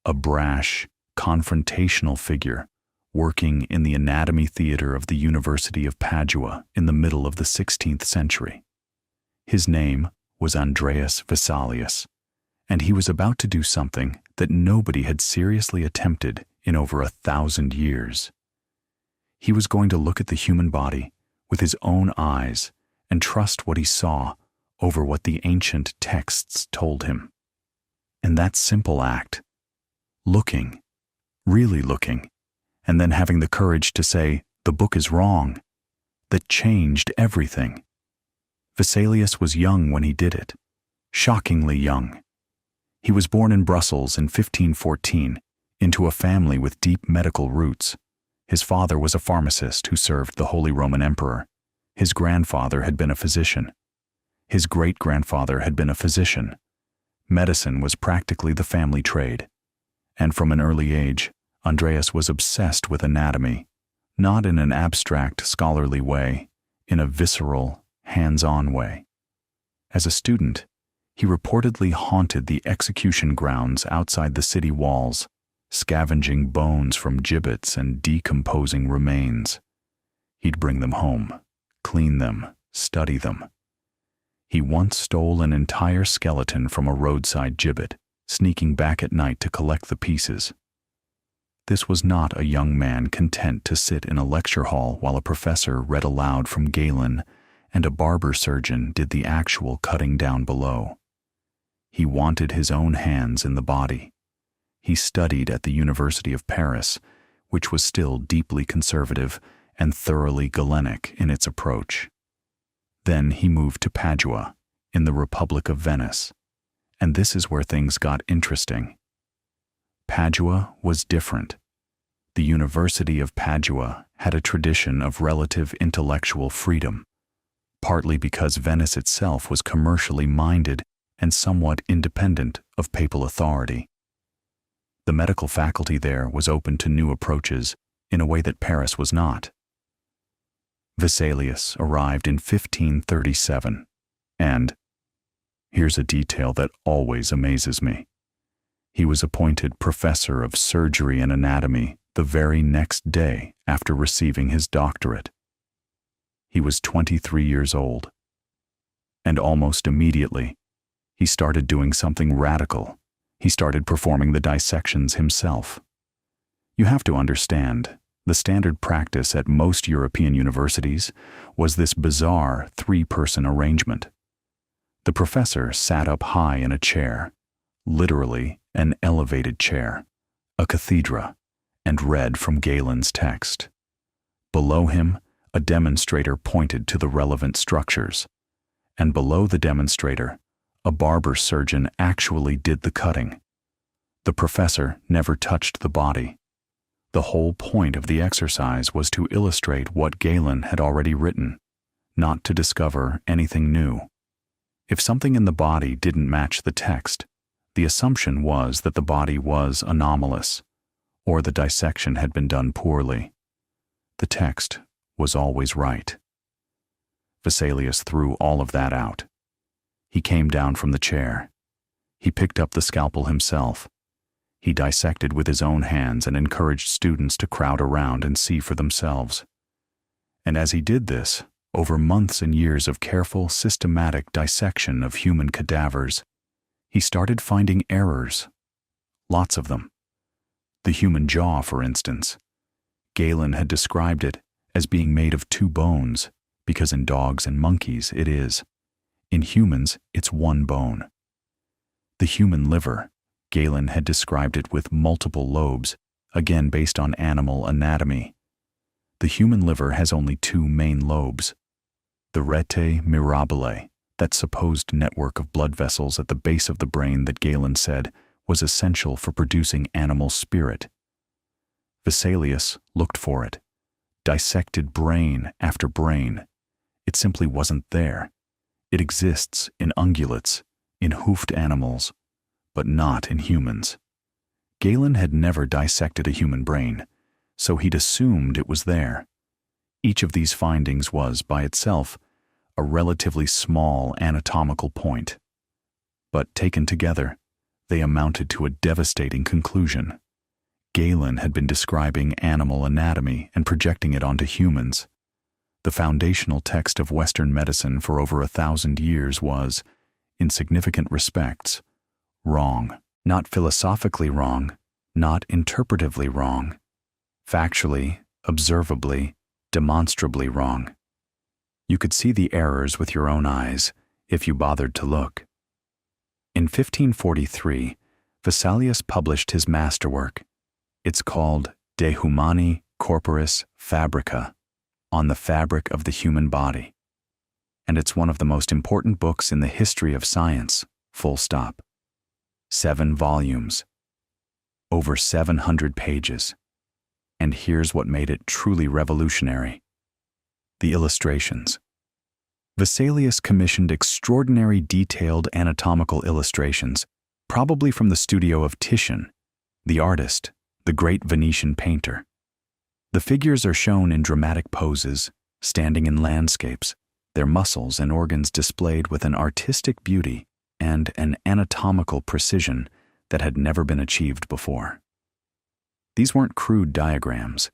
Speaker 1: a brash, confrontational figure working in the anatomy theater of the University of Padua in the middle of the 16th century. His name was Andreas Vesalius, and he was about to do something that nobody had seriously attempted in over 1,000 years. He was going to look at the human body with his own eyes and trust what he saw over what the ancient texts told him. And that simple act, looking, really looking, and then having the courage to say, "The book is wrong," that changed everything. Vesalius was young when he did it, shockingly young. He was born in Brussels in 1514 into a family with deep medical roots. His father was a pharmacist who served the Holy Roman Emperor. His grandfather had been a physician. His great-grandfather had been a physician. Medicine was practically the family trade. And from an early age, Andreas was obsessed with anatomy, not in an abstract, scholarly way, in a visceral, hands-on way. As a student, he reportedly haunted the execution grounds outside the city walls, scavenging bones from gibbets and decomposing remains. He'd bring them home, clean them, study them. He once stole an entire skeleton from a roadside gibbet, sneaking back at night to collect the pieces. This was not a young man content to sit in a lecture hall while a professor read aloud from Galen and a barber surgeon did the actual cutting down below. He wanted his own hands in the body. He studied at the University of Paris, which was still deeply conservative and thoroughly Galenic in its approach. Then he moved to Padua, in the Republic of Venice, and this is where things got interesting. Padua was different. The University of Padua had a tradition of relative intellectual freedom, partly because Venice itself was commercially minded and somewhat independent of papal authority. The medical faculty there was open to new approaches in a way that Paris was not. Vesalius arrived in 1537, and here's a detail that always amazes me. He was appointed professor of surgery and anatomy the very next day after receiving his doctorate. He was 23 years old, and almost immediately, he started doing something radical. He started performing the dissections himself. You have to understand, the standard practice at most European universities was this bizarre three-person arrangement. The professor sat up high in a chair, literally an elevated chair, a cathedra, and read from Galen's text. Below him, a demonstrator pointed to the relevant structures, and below the demonstrator, a barber surgeon actually did the cutting. The professor never touched the body. The whole point of the exercise was to illustrate what Galen had already written, not to discover anything new. If something in the body didn't match the text, the assumption was that the body was anomalous, or the dissection had been done poorly. The text was always right. Vesalius threw all of that out. He came down from the chair. He picked up the scalpel himself. He dissected with his own hands and encouraged students to crowd around and see for themselves. And as he did this, over months and years of careful, systematic dissection of human cadavers, he started finding errors. Lots of them. The human jaw, for instance. Galen had described it as being made of two bones, because in dogs and monkeys it is. In humans, it's one bone. The human liver, Galen had described it with multiple lobes, again based on animal anatomy. The human liver has only two main lobes. The rete mirabile, that supposed network of blood vessels at the base of the brain that Galen said was essential for producing animal spirit. Vesalius looked for it, dissected brain after brain. It simply wasn't there. It exists in ungulates, in hoofed animals, but not in humans. Galen had never dissected a human brain, so he'd assumed it was there. Each of these findings was, by itself, a relatively small anatomical point. But taken together, they amounted to a devastating conclusion. Galen had been describing animal anatomy and projecting it onto humans. The foundational text of Western medicine for over 1,000 years was, in significant respects, wrong. Not philosophically wrong, not interpretively wrong. Factually, observably, demonstrably wrong. You could see the errors with your own eyes, if you bothered to look. In 1543, Vesalius published his masterwork. It's called De Humani Corporis Fabrica, on the fabric of the human body. And it's one of the most important books in the history of science, full stop. 7 volumes, over 700 pages. And here's what made it truly revolutionary: the illustrations. Vesalius commissioned extraordinary detailed anatomical illustrations, probably from the studio of Titian, the artist, the great Venetian painter. The figures are shown in dramatic poses, standing in landscapes, their muscles and organs displayed with an artistic beauty and an anatomical precision that had never been achieved before. These weren't crude diagrams.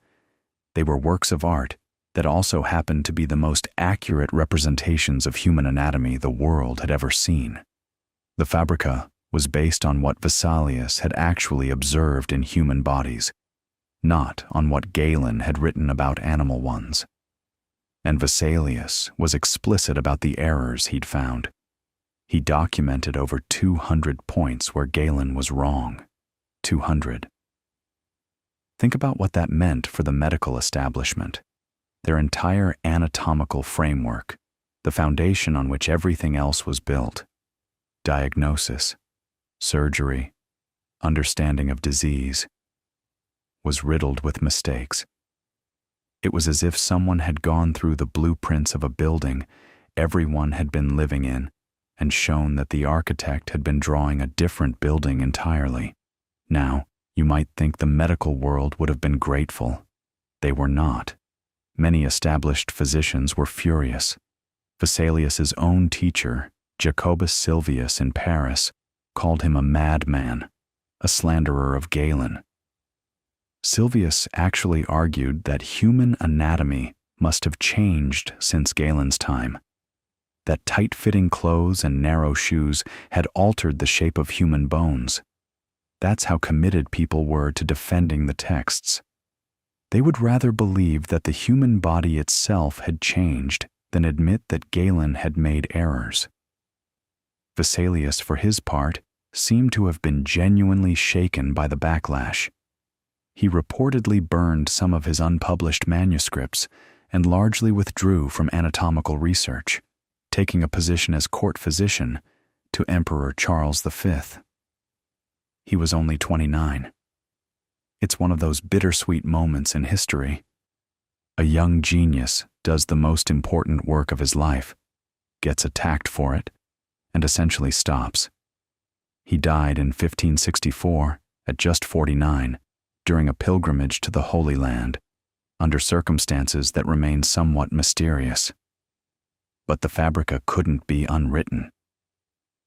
Speaker 1: They were works of art that also happened to be the most accurate representations of human anatomy the world had ever seen. The Fabrica was based on what Vesalius had actually observed in human bodies, not on what Galen had written about animal ones. And Vesalius was explicit about the errors he'd found. He documented over 200 points where Galen was wrong. 200. Think about what that meant for the medical establishment. Their entire anatomical framework, the foundation on which everything else was built. Diagnosis, surgery, understanding of disease, was riddled with mistakes. It was as if someone had gone through the blueprints of a building everyone had been living in and shown that the architect had been drawing a different building entirely. Now, you might think the medical world would have been grateful. They were not. Many established physicians were furious. Vesalius's own teacher, Jacobus Silvius in Paris, called him a madman, a slanderer of Galen. Silvius actually argued that human anatomy must have changed since Galen's time, that tight-fitting clothes and narrow shoes had altered the shape of human bones. That's how committed people were to defending the texts. They would rather believe that the human body itself had changed than admit that Galen had made errors. Vesalius, for his part, seemed to have been genuinely shaken by the backlash. He reportedly burned some of his unpublished manuscripts and largely withdrew from anatomical research, taking a position as court physician to Emperor Charles V. He was only 29. It's one of those bittersweet moments in history. A young genius does the most important work of his life, gets attacked for it, and essentially stops. He died in 1564 at just 49 during a pilgrimage to the Holy Land, under circumstances that remain somewhat mysterious. But the Fabrica couldn't be unwritten.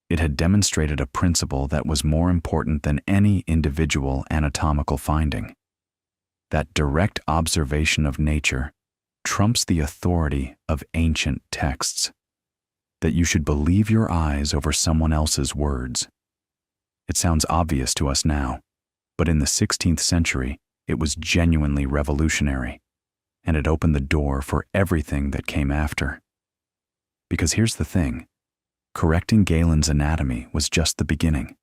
Speaker 1: It had demonstrated a principle that was more important than any individual anatomical finding. That direct observation of nature trumps the authority of ancient texts. That you should believe your eyes over someone else's words. It sounds obvious to us now, but in the 16th century, it was genuinely revolutionary, and it opened the door for everything that came after. Because here's the thing, correcting Galen's anatomy was just the beginning.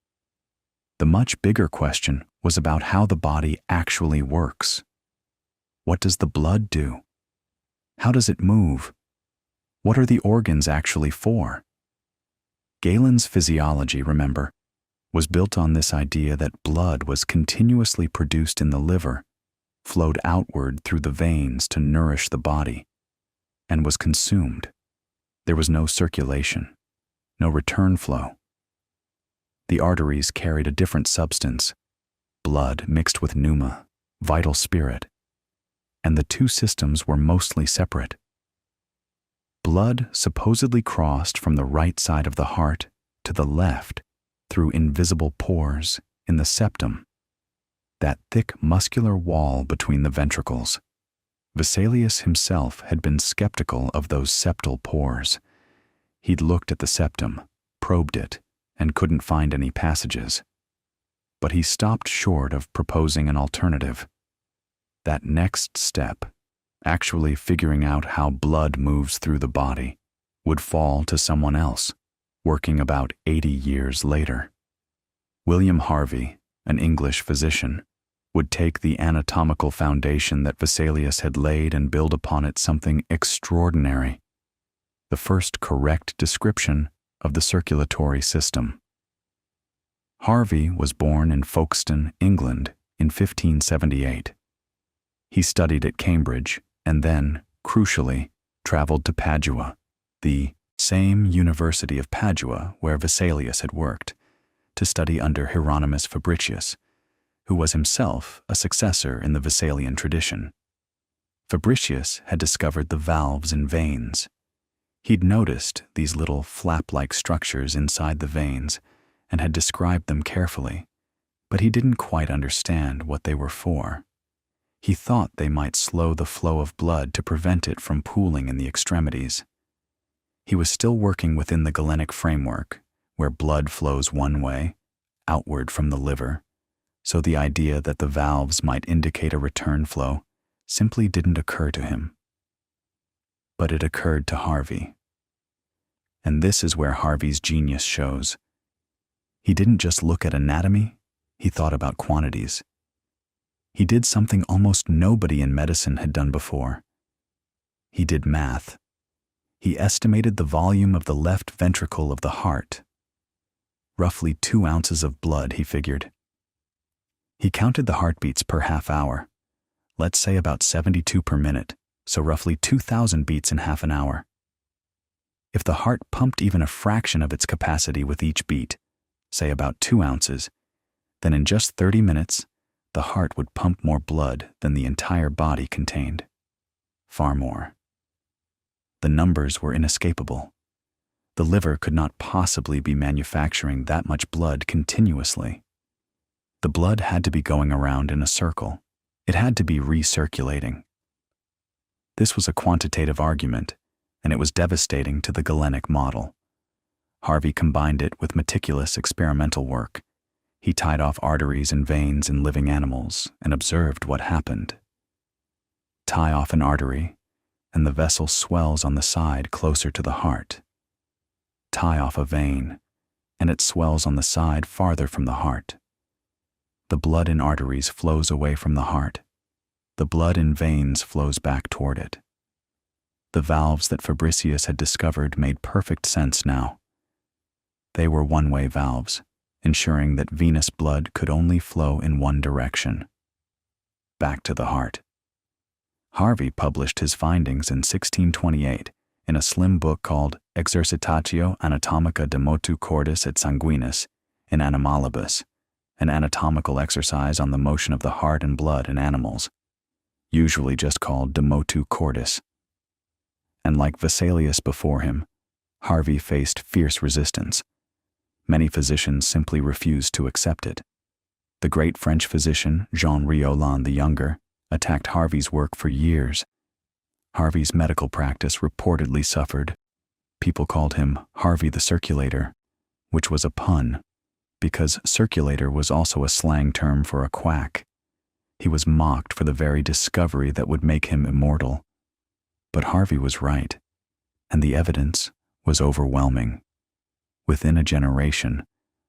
Speaker 1: The much bigger question was about how the body actually works. What does the blood do? How does it move? What are the organs actually for? Galen's physiology, remember, was built on this idea that blood was continuously produced in the liver, flowed outward through the veins to nourish the body, and was consumed. There was no circulation, no return flow, The arteries carried a different substance, blood mixed with pneuma, vital spirit, and the two systems were mostly separate. Blood supposedly crossed from the right side of the heart to the left through invisible pores in the septum, that thick muscular wall between the ventricles. Vesalius himself had been skeptical of those septal pores. He'd looked at the septum, probed it, and couldn't find any passages. But he stopped short of proposing an alternative. That next step, actually figuring out how blood moves through the body, would fall to someone else, working about 80 years later. William Harvey, an English physician, would take the anatomical foundation that Vesalius had laid and build upon it something extraordinary, the first correct description of the circulatory system. Harvey was born in Folkestone, England, in 1578. He studied at Cambridge and then, crucially, traveled to Padua, the same University of Padua where Vesalius had worked, to study under Hieronymus Fabricius, who was himself a successor in the Vesalian tradition. Fabricius had discovered the valves and veins. He'd noticed these little flap-like structures inside the veins and had described them carefully, but he didn't quite understand what they were for. He thought they might slow the flow of blood to prevent it from pooling in the extremities. He was still working within the galenic framework, where blood flows one way, outward from the liver, so the idea that the valves might indicate a return flow simply didn't occur to him. But it occurred to Harvey. And this is where Harvey's genius shows. He didn't just look at anatomy, he thought about quantities. He did something almost nobody in medicine had done before. He did math. He estimated the volume of the left ventricle of the heart. Roughly 2 ounces of blood, he figured. He counted the heartbeats per half hour. Let's say about 72 per minute, so roughly 2,000 beats in half an hour. If the heart pumped even a fraction of its capacity with each beat, say about 2 ounces, then in just 30 minutes, the heart would pump more blood than the entire body contained. Far more. The numbers were inescapable. The liver could not possibly be manufacturing that much blood continuously. The blood had to be going around in a circle. It had to be recirculating. This was a quantitative argument, and it was devastating to the galenic model. Harvey combined it with meticulous experimental work. He tied off arteries and veins in living animals and observed what happened. Tie off an artery, and the vessel swells on the side closer to the heart. Tie off a vein, and it swells on the side farther from the heart. The blood in arteries flows away from the heart. The blood in veins flows back toward it. The valves that Fabricius had discovered made perfect sense now. They were one-way valves, ensuring that venous blood could only flow in one direction, back to the heart. Harvey published his findings in 1628 in a slim book called Exercitatio Anatomica de Motu Cordis et Sanguinis in Animalibus, an anatomical exercise on the motion of the heart and blood in animals, usually just called de motu cordis. And like Vesalius before him, Harvey faced fierce resistance. Many physicians simply refused to accept it. The great French physician Jean Rioland the Younger attacked Harvey's work for years. Harvey's medical practice reportedly suffered. People called him Harvey the Circulator, which was a pun, because circulator was also a slang term for a quack. He was mocked for the very discovery that would make him immortal. But Harvey was right, and the evidence was overwhelming. Within a generation,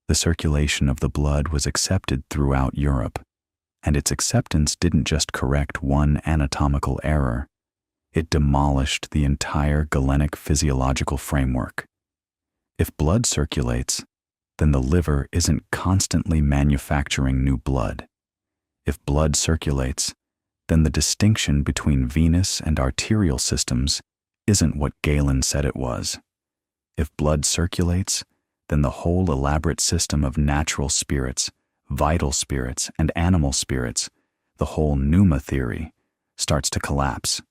Speaker 1: the circulation of the blood was accepted throughout Europe, and its acceptance didn't just correct one anatomical error, it demolished the entire galenic physiological framework. If blood circulates, then the liver isn't constantly manufacturing new blood. If blood circulates, then the distinction between venous and arterial systems isn't what Galen said it was. If blood circulates, then the whole elaborate system of natural spirits, vital spirits, and animal spirits, the whole pneuma theory, starts to collapse.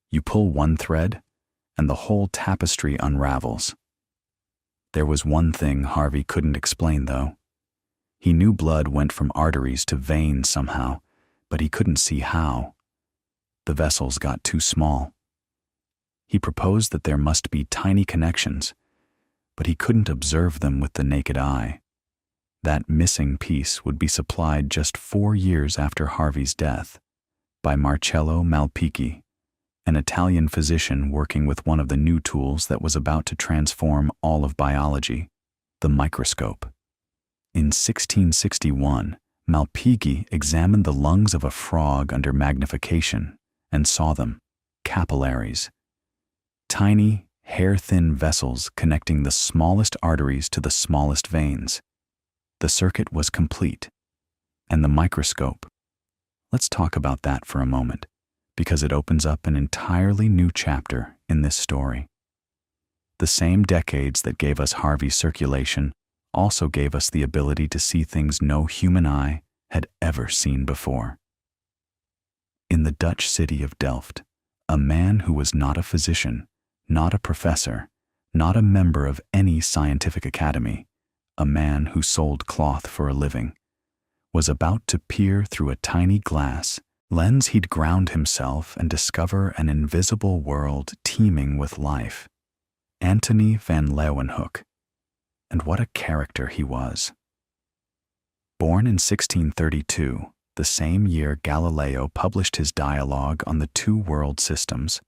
Speaker 1: You pull one thread, and the whole tapestry unravels. There was one thing Harvey couldn't explain, though. He knew blood went from arteries to veins somehow, but he couldn't see how. The vessels got too small. He proposed that there must be tiny connections, but he couldn't observe them with the naked eye. That missing piece would be supplied just 4 years after Harvey's death by Marcello Malpighi, an Italian physician working with one of the new tools that was about to transform all of biology, the microscope. In 1661, Malpighi examined the lungs of a frog under magnification and saw them, capillaries, tiny, hair-thin vessels connecting the smallest arteries to the smallest veins. The circuit was complete. And the microscope. Let's talk about that for a moment, because it opens up an entirely new chapter in this story. The same decades that gave us Harvey's circulation also gave us the ability to see things no human eye had ever seen before. In the Dutch city of Delft, a man who was not a physician, not a professor, not a member of any scientific academy, a man who sold cloth for a living, was about to peer through a tiny glass lens he'd ground himself and discover an invisible world teeming with life. Antony van Leeuwenhoek. And what a character he was. Born in 1632, the same year Galileo published his dialogue on the two world systems,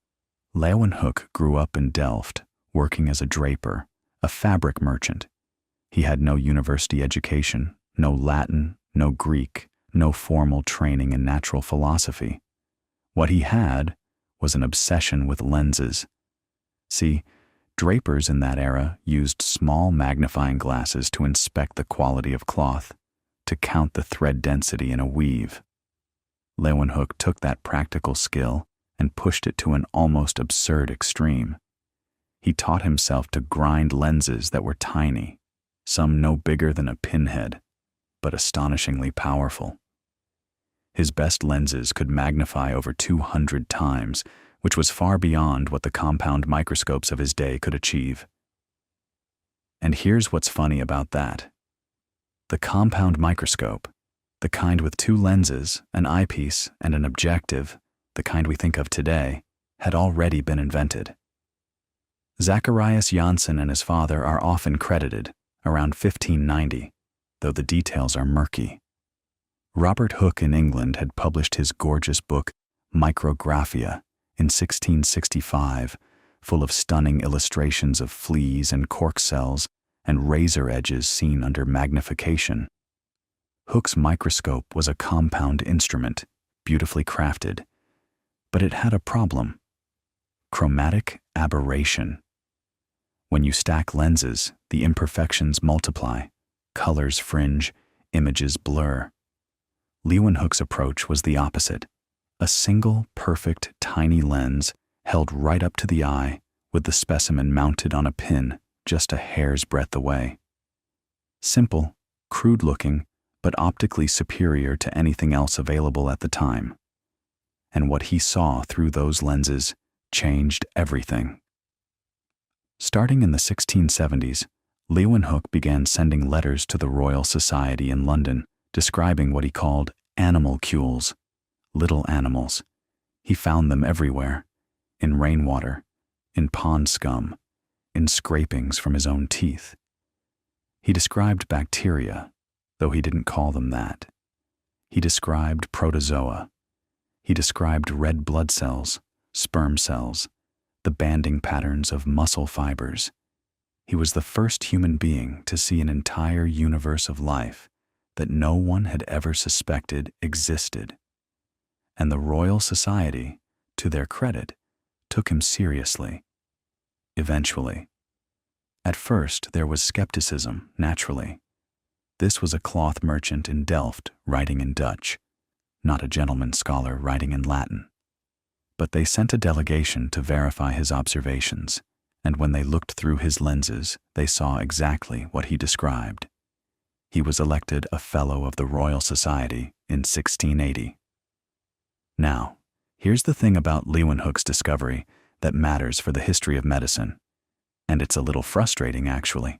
Speaker 1: Leeuwenhoek grew up in Delft, working as a draper, a fabric merchant. He had no university education, no Latin, no Greek, no formal training in natural philosophy. What he had was an obsession with lenses. See, drapers in that era used small magnifying glasses to inspect the quality of cloth, to count the thread density in a weave. Leeuwenhoek took that practical skill and pushed it to an almost absurd extreme. He taught himself to grind lenses that were tiny, some no bigger than a pinhead, but astonishingly powerful. His best lenses could magnify over 200 times, which was far beyond what the compound microscopes of his day could achieve. And here's what's funny about that. The compound microscope, the kind with 2 lenses, an eyepiece, and an objective, the kind we think of today, had already been invented. Zacharias Janssen and his father are often credited, around 1590, though the details are murky. Robert Hooke in England had published his gorgeous book, Micrographia, in 1665, full of stunning illustrations of fleas and cork cells and razor edges seen under magnification. Hooke's microscope was a compound instrument, beautifully crafted, but it had a problem: chromatic aberration. When you stack lenses, the imperfections multiply, colors fringe, images blur. Leeuwenhoek's approach was the opposite: a single, perfect, tiny lens held right up to the eye, with the specimen mounted on a pin just a hair's breadth away. Simple, crude-looking, but optically superior to anything else available at the time. And what he saw through those lenses changed everything. Starting in the 1670s, Leeuwenhoek began sending letters to the Royal Society in London, describing what he called animalcules, little animals. He found them everywhere, in rainwater, in pond scum, in scrapings from his own teeth. He described bacteria, though he didn't call them that. He described protozoa. He described red blood cells, sperm cells, the banding patterns of muscle fibers. He was the first human being to see an entire universe of life that no one had ever suspected existed. And the Royal Society, to their credit, took him seriously. Eventually. At first, there was skepticism, naturally. This was a cloth merchant in Delft writing in Dutch, not a gentleman scholar writing in Latin. But they sent a delegation to verify his observations, and when they looked through his lenses, they saw exactly what he described. He was elected a Fellow of the Royal Society in 1680. Now, here's the thing about Leeuwenhoek's discovery that matters for the history of medicine, and it's a little frustrating, actually.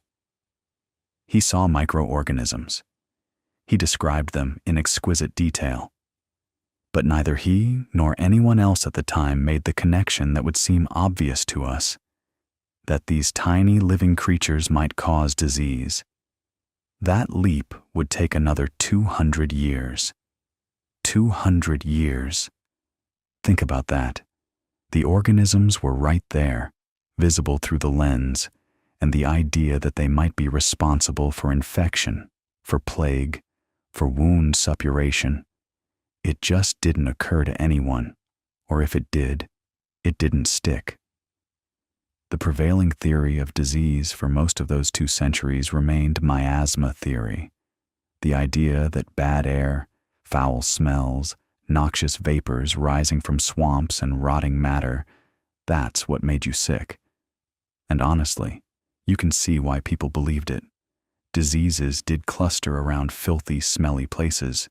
Speaker 1: He saw microorganisms. He described them in exquisite detail. But neither he nor anyone else at the time made the connection that would seem obvious to us, that these tiny living creatures might cause disease. That leap would take another 200 years. 200 years. Think about that. The organisms were right there, visible through the lens, and the idea that they might be responsible for infection, for plague, for wound suppuration, it just didn't occur to anyone, or if it did, it didn't stick. The prevailing theory of disease for most of those 2 centuries remained miasma theory, the idea that bad air, foul smells, noxious vapors rising from swamps and rotting matter, that's what made you sick. And honestly, you can see why people believed it. Diseases did cluster around filthy, smelly places.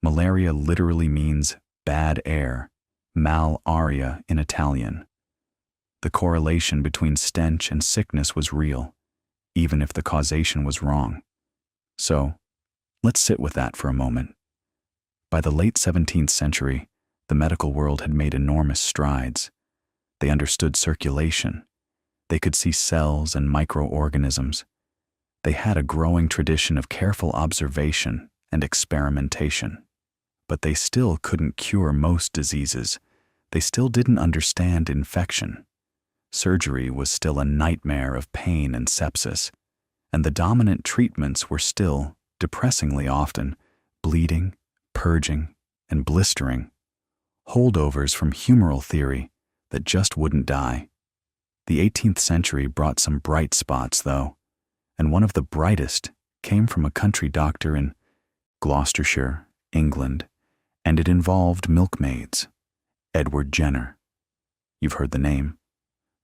Speaker 1: Malaria literally means bad air, malaria in Italian. The correlation between stench and sickness was real, even if the causation was wrong. So, let's sit with that for a moment. By the late 17th century, the medical world had made enormous strides. They understood circulation. They could see cells and microorganisms. They had a growing tradition of careful observation and experimentation. But they still couldn't cure most diseases. They still didn't understand infection. Surgery was still a nightmare of pain and sepsis, and the dominant treatments were still, depressingly often, bleeding, purging, and blistering, holdovers from humoral theory that just wouldn't die. The 18th century brought some bright spots, though, and one of the brightest came from a country doctor in Gloucestershire, England, and it involved milkmaids, Edward Jenner. You've heard the name,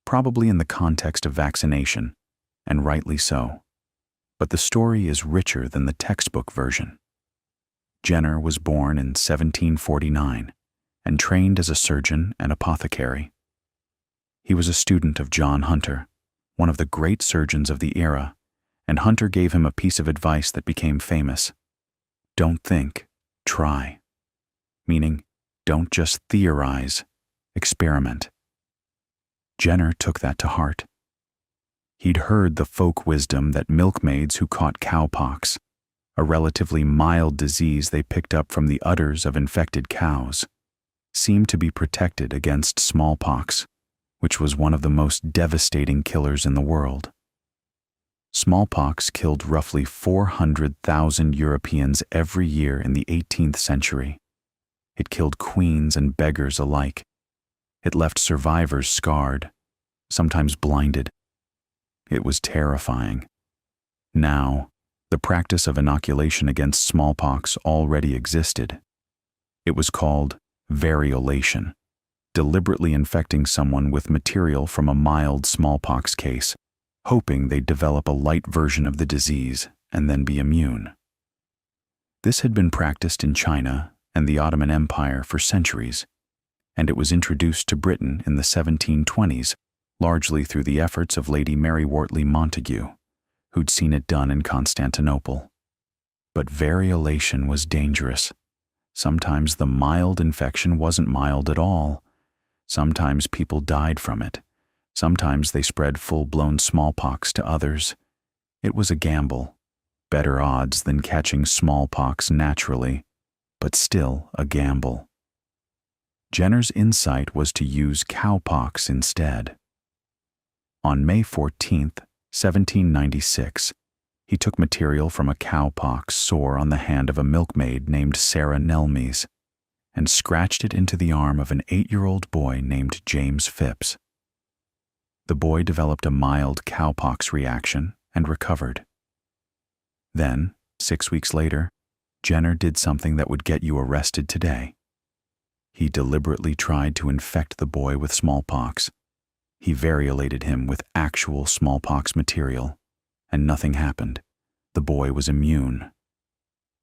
Speaker 1: probably in the context of vaccination, and rightly so. But the story is richer than the textbook version. Jenner was born in 1749 and trained as a surgeon and apothecary. He was a student of John Hunter, one of the great surgeons of the era, and Hunter gave him a piece of advice that became famous. Don't think, try. Meaning, don't just theorize, experiment. Jenner took that to heart. He'd heard the folk wisdom that milkmaids who caught cowpox, a relatively mild disease they picked up from the udders of infected cows, seemed to be protected against smallpox, which was one of the most devastating killers in the world. Smallpox killed roughly 400,000 Europeans every year in the 18th century. It killed queens and beggars alike. It left survivors scarred, sometimes blinded. It was terrifying. Now, the practice of inoculation against smallpox already existed. It was called variolation, deliberately infecting someone with material from a mild smallpox case, hoping they'd develop a light version of the disease and then be immune. This had been practiced in China and the Ottoman Empire for centuries, and it was introduced to Britain in the 1720s, largely through the efforts of Lady Mary Wortley Montagu, who'd seen it done in Constantinople. But variolation was dangerous. Sometimes the mild infection wasn't mild at all. Sometimes people died from it. Sometimes they spread full-blown smallpox to others. It was a gamble. Better odds than catching smallpox naturally, but still a gamble. Jenner's insight was to use cowpox instead. On May 14, 1796, he took material from a cowpox sore on the hand of a milkmaid named Sarah Nelmes and scratched it into the arm of an 8-year-old boy named James Phipps. The boy developed a mild cowpox reaction and recovered. Then, 6 weeks later, Jenner did something that would get you arrested today. He deliberately tried to infect the boy with smallpox. He variolated him with actual smallpox material, and nothing happened. The boy was immune.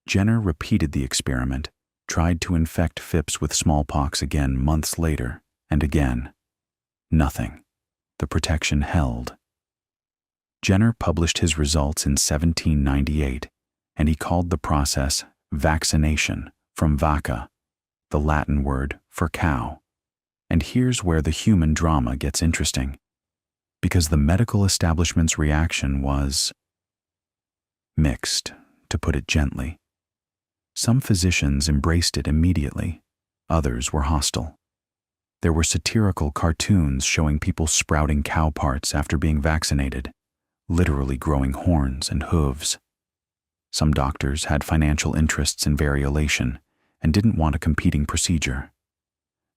Speaker 1: Jenner repeated the experiment, tried to infect Phipps with smallpox again months later, and again. Nothing. The protection held. Jenner published his results in 1798, and he called the process vaccination, from vacca, the Latin word for cow. And here's where the human drama gets interesting, because the medical establishment's reaction was mixed, to put it gently. Some physicians embraced it immediately, others were hostile. There were satirical cartoons showing people sprouting cow parts after being vaccinated, literally growing horns and hooves. Some doctors had financial interests in variolation and didn't want a competing procedure.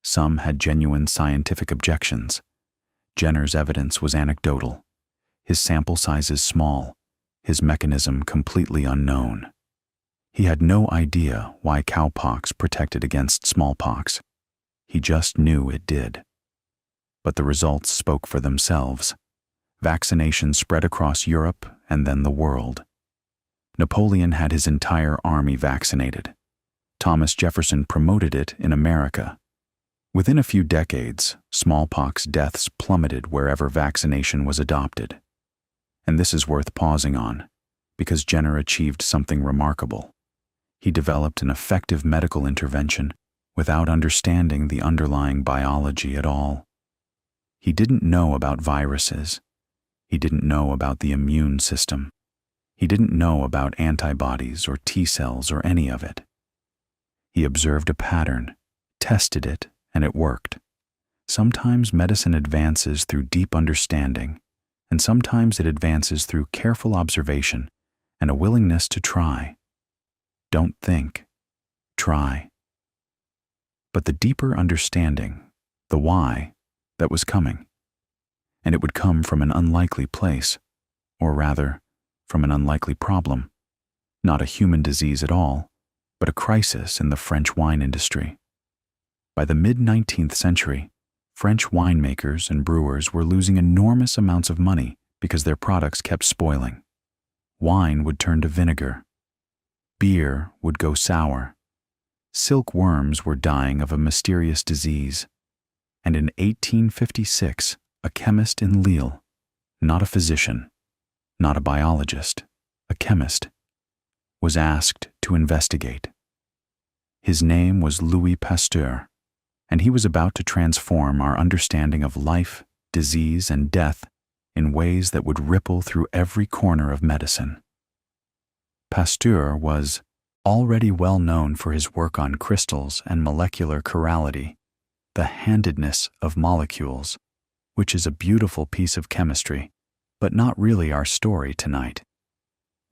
Speaker 1: Some had genuine scientific objections. Jenner's evidence was anecdotal, his sample sizes small, his mechanism completely unknown. He had no idea why cowpox protected against smallpox. He just knew it did. But the results spoke for themselves. Vaccination spread across Europe and then the world. Napoleon had his entire army vaccinated. Thomas Jefferson promoted it in America. Within a few decades, smallpox deaths plummeted wherever vaccination was adopted. And this is worth pausing on, because Jenner achieved something remarkable. He developed an effective medical intervention without understanding the underlying biology at all. He didn't know about viruses. He didn't know about the immune system. He didn't know about antibodies or T cells or any of it. He observed a pattern, tested it, and it worked. Sometimes medicine advances through deep understanding, and sometimes it advances through careful observation and a willingness to try. Don't think, try. But the deeper understanding, the why, that was coming. And it would come from an unlikely place, or rather, from an unlikely problem. Not a human disease at all, but a crisis in the French wine industry. By the mid-19th century, French winemakers and brewers were losing enormous amounts of money because their products kept spoiling. Wine would turn to vinegar. Beer would go sour. Silkworms were dying of a mysterious disease. And in 1856, a chemist in Lille, not a physician, not a biologist, a chemist, was asked to investigate. His name was Louis Pasteur, and he was about to transform our understanding of life, disease, and death in ways that would ripple through every corner of medicine. Pasteur was already well known for his work on crystals and molecular chirality, the handedness of molecules, which is a beautiful piece of chemistry, but not really our story tonight.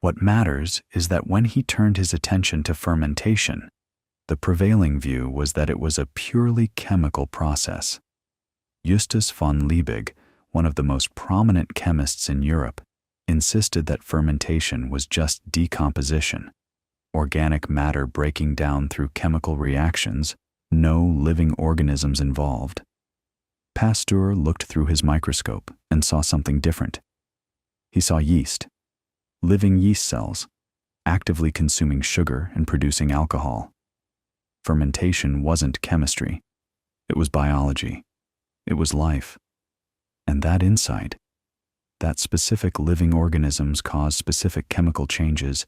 Speaker 1: What matters is that when he turned his attention to fermentation, the prevailing view was that it was a purely chemical process. Justus von Liebig, one of the most prominent chemists in Europe, insisted that fermentation was just decomposition, organic matter breaking down through chemical reactions, no living organisms involved. Pasteur looked through his microscope and saw something different. He saw yeast, living yeast cells, actively consuming sugar and producing alcohol. Fermentation wasn't chemistry. It was biology. It was life. And that insight, that specific living organisms cause specific chemical changes,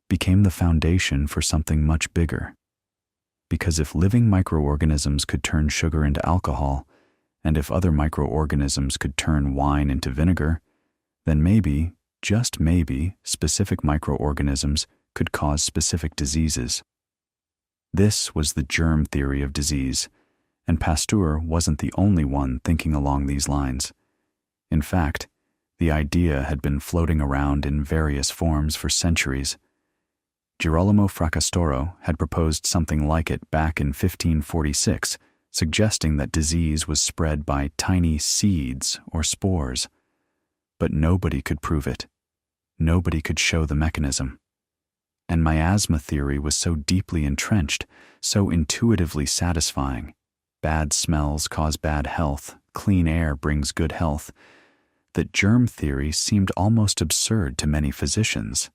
Speaker 1: became the foundation for something much bigger. Because if living microorganisms could turn sugar into alcohol, and if other microorganisms could turn wine into vinegar, then maybe, just maybe, specific microorganisms could cause specific diseases. This was the germ theory of disease, and Pasteur wasn't the only one thinking along these lines. In fact, the idea had been floating around in various forms for centuries. Girolamo Fracastoro had proposed something like it back in 1546, suggesting that disease was spread by tiny seeds or spores. But nobody could prove it. Nobody could show the mechanism. And miasma theory was so deeply entrenched, so intuitively satisfying. Bad smells cause bad health, clean air brings good health, that germ theory seemed almost absurd to many physicians.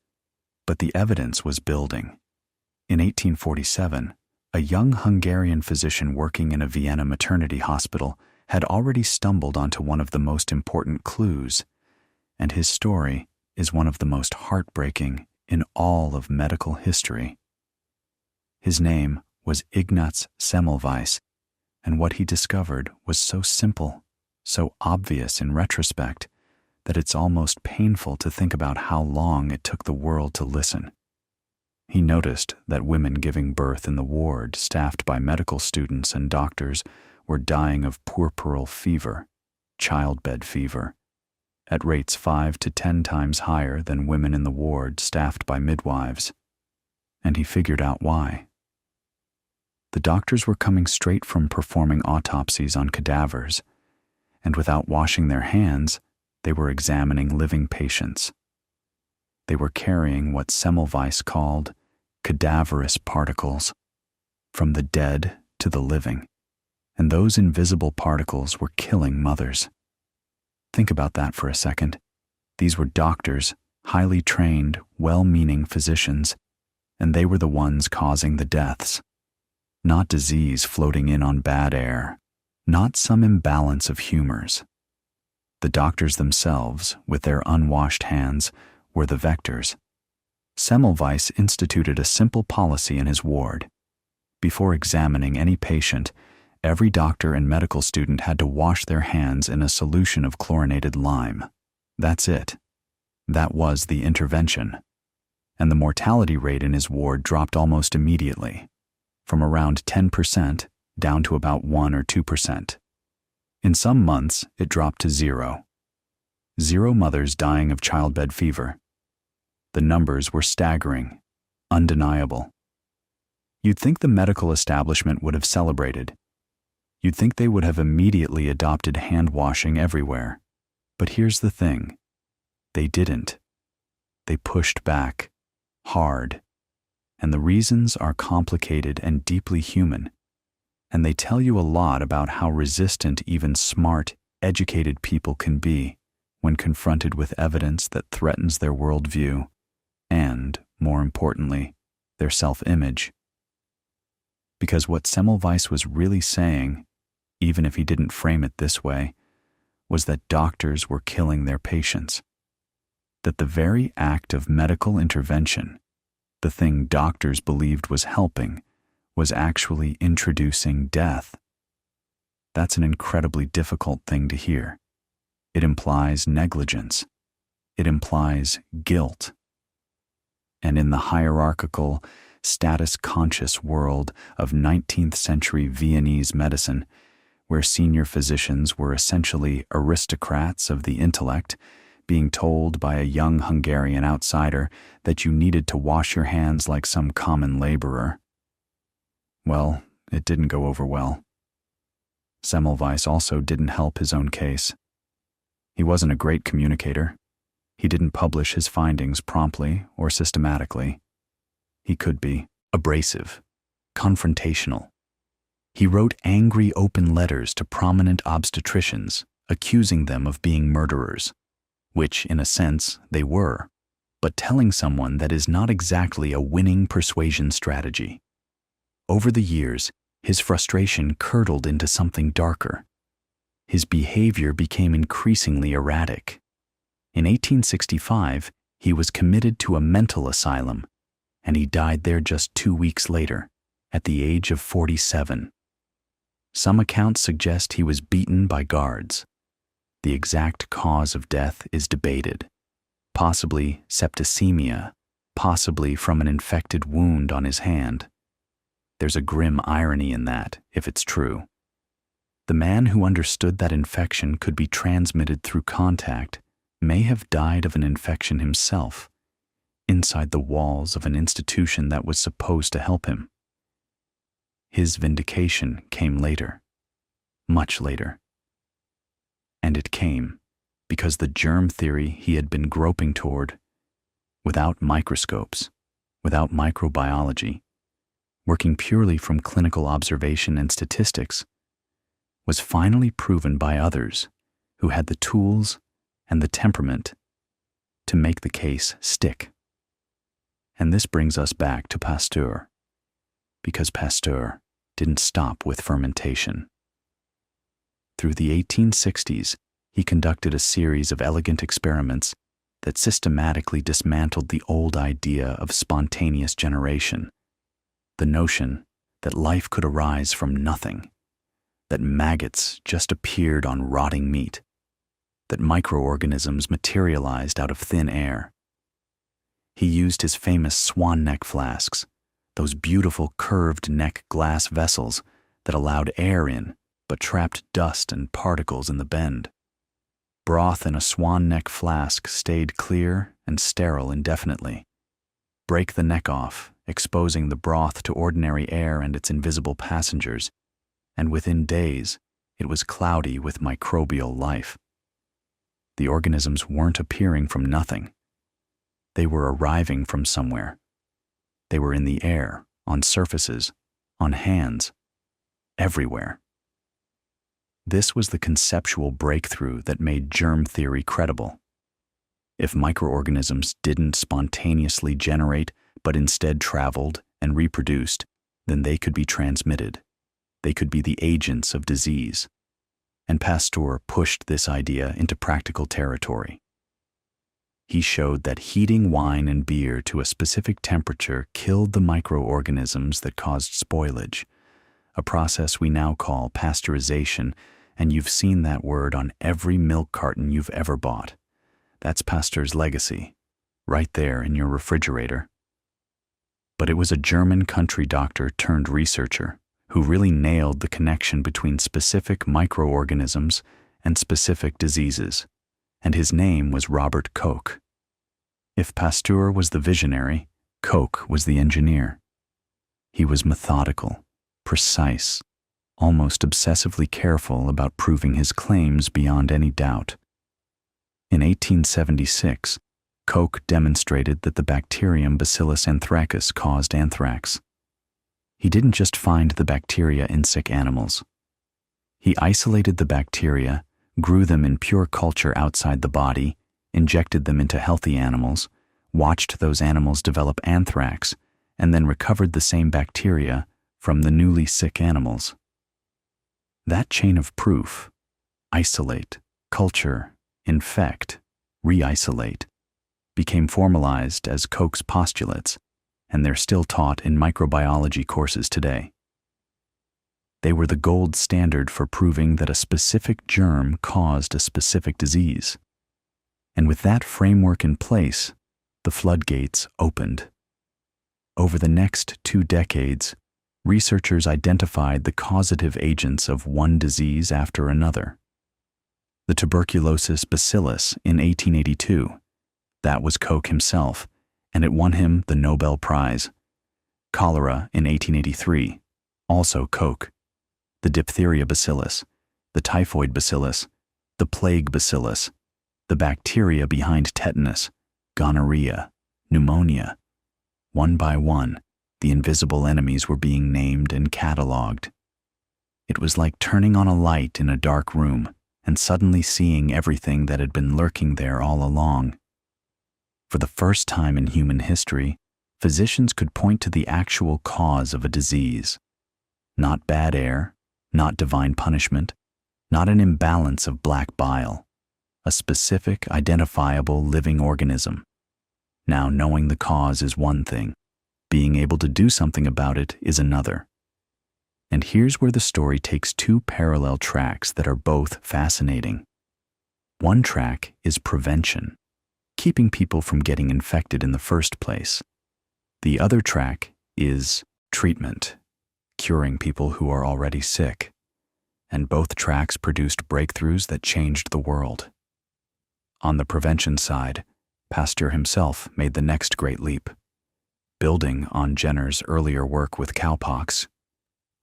Speaker 1: But the evidence was building. In 1847, a young Hungarian physician working in a Vienna maternity hospital had already stumbled onto one of the most important clues, and his story is one of the most heartbreaking in all of medical history. His name was Ignaz Semmelweis, and what he discovered was so simple, so obvious in retrospect, that it's almost painful to think about how long it took the world to listen. He noticed that women giving birth in the ward staffed by medical students and doctors were dying of puerperal fever, childbed fever, at rates 5 to 10 times higher than women in the ward staffed by midwives. And he figured out why. The doctors were coming straight from performing autopsies on cadavers, and without washing their hands, they were examining living patients. They were carrying what Semmelweis called cadaverous particles, from the dead to the living, and those invisible particles were killing mothers. Think about that for a second. These were doctors, highly trained, well-meaning physicians, and they were the ones causing the deaths. Not disease floating in on bad air, not some imbalance of humors. The doctors themselves, with their unwashed hands, were the vectors. Semmelweis instituted a simple policy in his ward. Before examining any patient, every doctor and medical student had to wash their hands in a solution of chlorinated lime. That's it. That was the intervention. And the mortality rate in his ward dropped almost immediately, from around 10% down to about 1 or 2%. In some months, it dropped to 0. 0 mothers dying of childbed fever. The numbers were staggering, undeniable. You'd think the medical establishment would have celebrated. You'd think they would have immediately adopted hand washing everywhere. But here's the thing. They didn't. They pushed back, hard. And the reasons are complicated and deeply human. And they tell you a lot about how resistant even smart, educated people can be when confronted with evidence that threatens their worldview and, more importantly, their self-image. Because what Semmelweis was really saying, even if he didn't frame it this way, was that doctors were killing their patients. That the very act of medical intervention, the thing doctors believed was helping, was actually introducing death. That's an incredibly difficult thing to hear. It implies negligence. It implies guilt. And in the hierarchical, status-conscious world of 19th century Viennese medicine, where senior physicians were essentially aristocrats of the intellect, being told by a young Hungarian outsider that you needed to wash your hands like some common laborer. Well, it didn't go over well. Semmelweis also didn't help his own case. He wasn't a great communicator. He didn't publish his findings promptly or systematically. He could be abrasive, confrontational. He wrote angry open letters to prominent obstetricians, accusing them of being murderers, which, in a sense, they were, but telling someone that is not exactly a winning persuasion strategy. Over the years, his frustration curdled into something darker. His behavior became increasingly erratic. In 1865, he was committed to a mental asylum, and he died there just 2 weeks later, at the age of 47. Some accounts suggest he was beaten by guards. The exact cause of death is debated. Possibly septicemia, possibly from an infected wound on his hand. There's a grim irony in that, if it's true. The man who understood that infection could be transmitted through contact may have died of an infection himself, inside the walls of an institution that was supposed to help him. His vindication came later, much later. And it came because the germ theory he had been groping toward, without microscopes, without microbiology, working purely from clinical observation and statistics, was finally proven by others who had the tools and the temperament to make the case stick. And this brings us back to Pasteur, because Pasteur didn't stop with fermentation. Through the 1860s, he conducted a series of elegant experiments that systematically dismantled the old idea of spontaneous generation, the notion that life could arise from nothing, that maggots just appeared on rotting meat, that microorganisms materialized out of thin air. He used his famous swan neck flasks, those beautiful curved neck glass vessels that allowed air in but trapped dust and particles in the bend. Broth in a swan neck flask stayed clear and sterile indefinitely. Break the neck off, exposing the broth to ordinary air and its invisible passengers, and within days it was cloudy with microbial life. The organisms weren't appearing from nothing. They were arriving from somewhere. They were in the air, on surfaces, on hands, everywhere. This was the conceptual breakthrough that made germ theory credible. If microorganisms didn't spontaneously generate, but instead traveled and reproduced, then they could be transmitted. They could be the agents of disease. And Pasteur pushed this idea into practical territory. He showed that heating wine and beer to a specific temperature killed the microorganisms that caused spoilage, a process we now call pasteurization, and you've seen that word on every milk carton you've ever bought. That's Pasteur's legacy, right there in your refrigerator. But it was a German country doctor turned researcher who really nailed the connection between specific microorganisms and specific diseases, and his name was Robert Koch. If Pasteur was the visionary, Koch was the engineer. He was methodical, precise, almost obsessively careful about proving his claims beyond any doubt. In 1876, Koch demonstrated that the bacterium Bacillus anthracus caused anthrax. He didn't just find the bacteria in sick animals. He isolated the bacteria, grew them in pure culture outside the body, injected them into healthy animals, watched those animals develop anthrax, and then recovered the same bacteria from the newly sick animals. That chain of proof, isolate, culture, infect, re-isolate, became formalized as Koch's postulates, and they're still taught in microbiology courses today. They were the gold standard for proving that a specific germ caused a specific disease. And with that framework in place, the floodgates opened. Over the next 2 decades, researchers identified the causative agents of one disease after another. The tuberculosis bacillus in 1882, that was Koch himself, and it won him the Nobel Prize. Cholera in 1883, also Koch. The diphtheria bacillus, the typhoid bacillus, the plague bacillus, the bacteria behind tetanus, gonorrhea, pneumonia. One by one, the invisible enemies were being named and cataloged. It was like turning on a light in a dark room and suddenly seeing everything that had been lurking there all along. For the first time in human history, physicians could point to the actual cause of a disease. Not bad air, not divine punishment, not an imbalance of black bile, a specific, identifiable living organism. Now, knowing the cause is one thing. Being able to do something about it is another. And here's where the story takes 2 parallel tracks that are both fascinating. One track is prevention, keeping people from getting infected in the first place. The other track is treatment, curing people who are already sick. And both tracks produced breakthroughs that changed the world. On the prevention side, Pasteur himself made the next great leap, building on Jenner's earlier work with cowpox.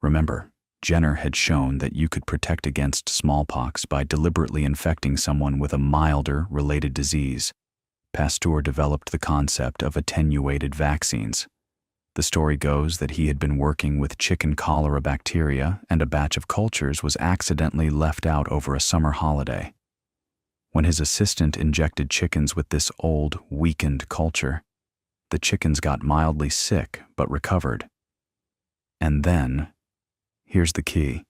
Speaker 1: Remember, Jenner had shown that you could protect against smallpox by deliberately infecting someone with a milder related disease. Pasteur developed the concept of attenuated vaccines, The story goes that he had been working with chicken cholera bacteria, and a batch of cultures was accidentally left out over a summer holiday. When his assistant injected chickens with this old, weakened culture, the chickens got mildly sick but recovered. And then, here's the key,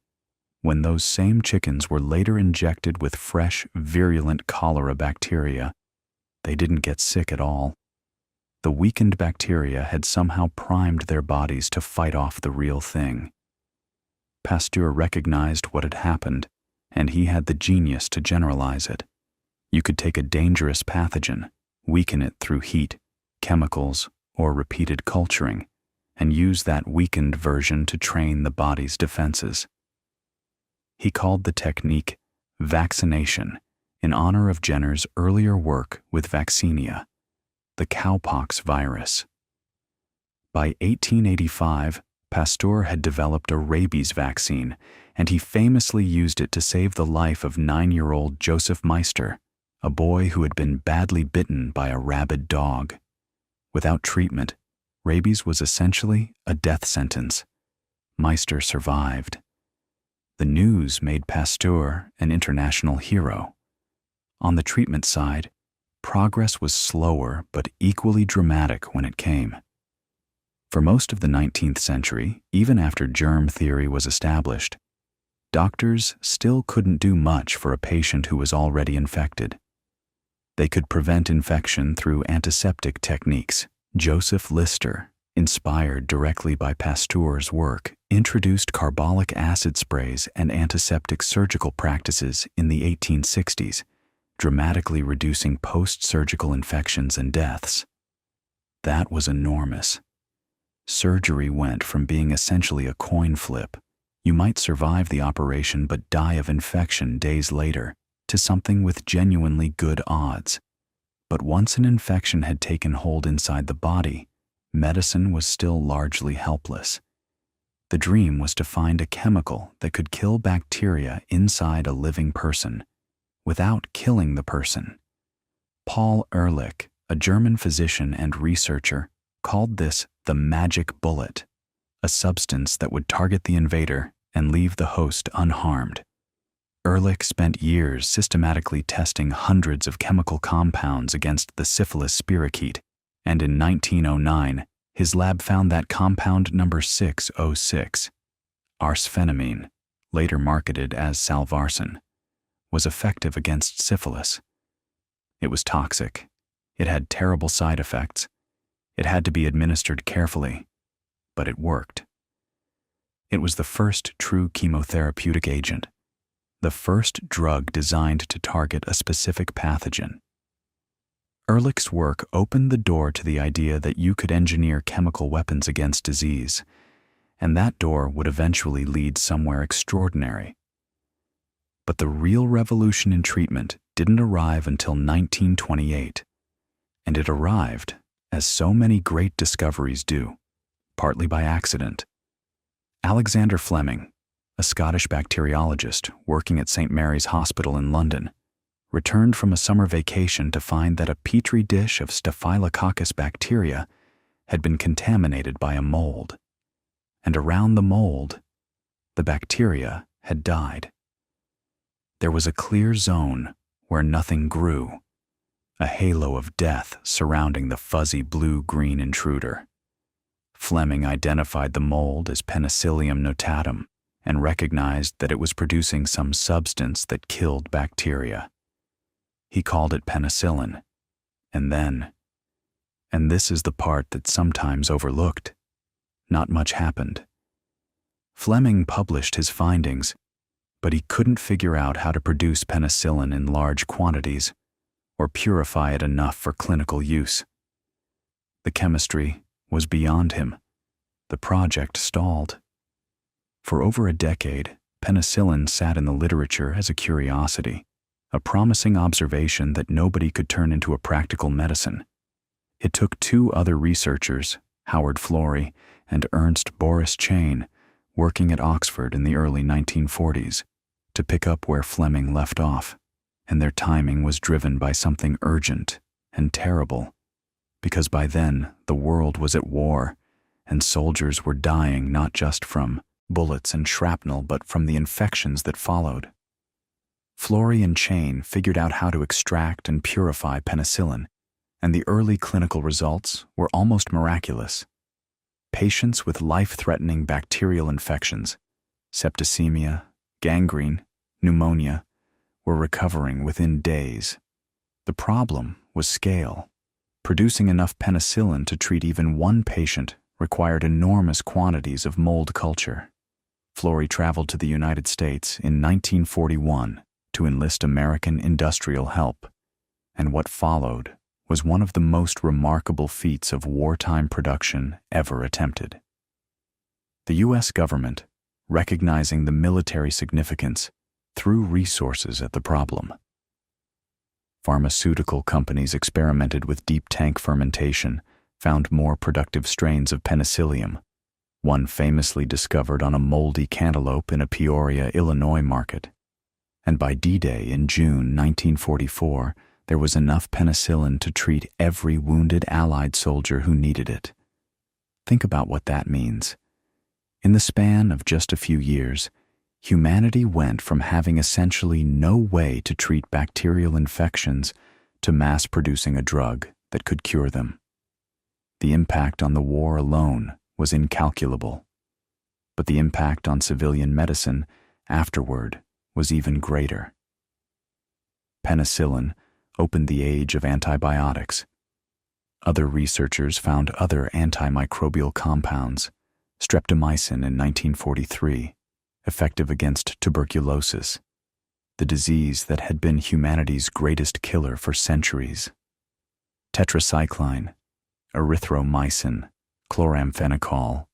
Speaker 1: when those same chickens were later injected with fresh, virulent cholera bacteria, they didn't get sick at all. The weakened bacteria had somehow primed their bodies to fight off the real thing. Pasteur recognized what had happened, and he had the genius to generalize it. You could take a dangerous pathogen, weaken it through heat, chemicals, or repeated culturing, and use that weakened version to train the body's defenses. He called the technique vaccination in honor of Jenner's earlier work with vaccinia, the cowpox virus. By 1885, Pasteur had developed a rabies vaccine, and he famously used it to save the life of 9-year-old Joseph Meister, a boy who had been badly bitten by a rabid dog. Without treatment, rabies was essentially a death sentence. Meister survived. The news made Pasteur an international hero. On the treatment side, progress was slower but equally dramatic when it came. For most of the 19th century, even after germ theory was established, doctors still couldn't do much for a patient who was already infected. They could prevent infection through antiseptic techniques. Joseph Lister, inspired directly by Pasteur's work, introduced carbolic acid sprays and antiseptic surgical practices in the 1860s, dramatically reducing post-surgical infections and deaths. That was enormous. Surgery went from being essentially a coin flip, you might survive the operation but die of infection days later, to something with genuinely good odds. But once an infection had taken hold inside the body, medicine was still largely helpless. The dream was to find a chemical that could kill bacteria inside a living person, without killing the person. Paul Ehrlich, a German physician and researcher, called this the magic bullet, a substance that would target the invader and leave the host unharmed. Ehrlich spent years systematically testing hundreds of chemical compounds against the syphilis spirochete, and in 1909, his lab found that compound number 606, arsphenamine, later marketed as salvarsan, was effective against syphilis. It was toxic. It had terrible side effects. It had to be administered carefully, but it worked. It was the first true chemotherapeutic agent, the first drug designed to target a specific pathogen. Ehrlich's work opened the door to the idea that you could engineer chemical weapons against disease, and that door would eventually lead somewhere extraordinary. But the real revolution in treatment didn't arrive until 1928, and it arrived, as so many great discoveries do, partly by accident. Alexander Fleming, a Scottish bacteriologist working at St. Mary's Hospital in London, returned from a summer vacation to find that a petri dish of Staphylococcus bacteria had been contaminated by a mold, and around the mold, the bacteria had died. There was a clear zone where nothing grew, a halo of death surrounding the fuzzy blue-green intruder. Fleming identified the mold as Penicillium notatum and recognized that it was producing some substance that killed bacteria. He called it penicillin, and this is the part that's sometimes overlooked, not much happened. Fleming published his findings, but he couldn't figure out how to produce penicillin in large quantities or purify it enough for clinical use. The chemistry was beyond him. The project stalled. For over a decade, penicillin sat in the literature as a curiosity, a promising observation that nobody could turn into a practical medicine. It took two other researchers, Howard Florey and Ernst Boris Chain, working at Oxford in the early 1940s, to pick up where Fleming left off, and their timing was driven by something urgent and terrible, because by then the world was at war, and soldiers were dying not just from bullets and shrapnel but from the infections that followed. Florey and Chain figured out how to extract and purify penicillin, and the early clinical results were almost miraculous. Patients with life-threatening bacterial infections, septicemia, gangrene, pneumonia, were recovering within days. The problem was scale. Producing enough penicillin to treat even one patient required enormous quantities of mold culture. Florey traveled to the United States in 1941 to enlist American industrial help, and what followed was one of the most remarkable feats of wartime production ever attempted. The U.S. government, recognizing the military significance, threw resources at the problem. Pharmaceutical companies experimented with deep tank fermentation, found more productive strains of penicillium, one famously discovered on a moldy cantaloupe in a Peoria, Illinois market. And by D-Day in June 1944, there was enough penicillin to treat every wounded Allied soldier who needed it. Think about what that means. In the span of just a few years, humanity went from having essentially no way to treat bacterial infections to mass-producing a drug that could cure them. The impact on the war alone was incalculable, but the impact on civilian medicine afterward was even greater. Penicillin opened the age of antibiotics. Other researchers found other antimicrobial compounds, streptomycin in 1943, effective against tuberculosis, the disease that had been humanity's greatest killer for centuries. Tetracycline, erythromycin, chloramphenicol.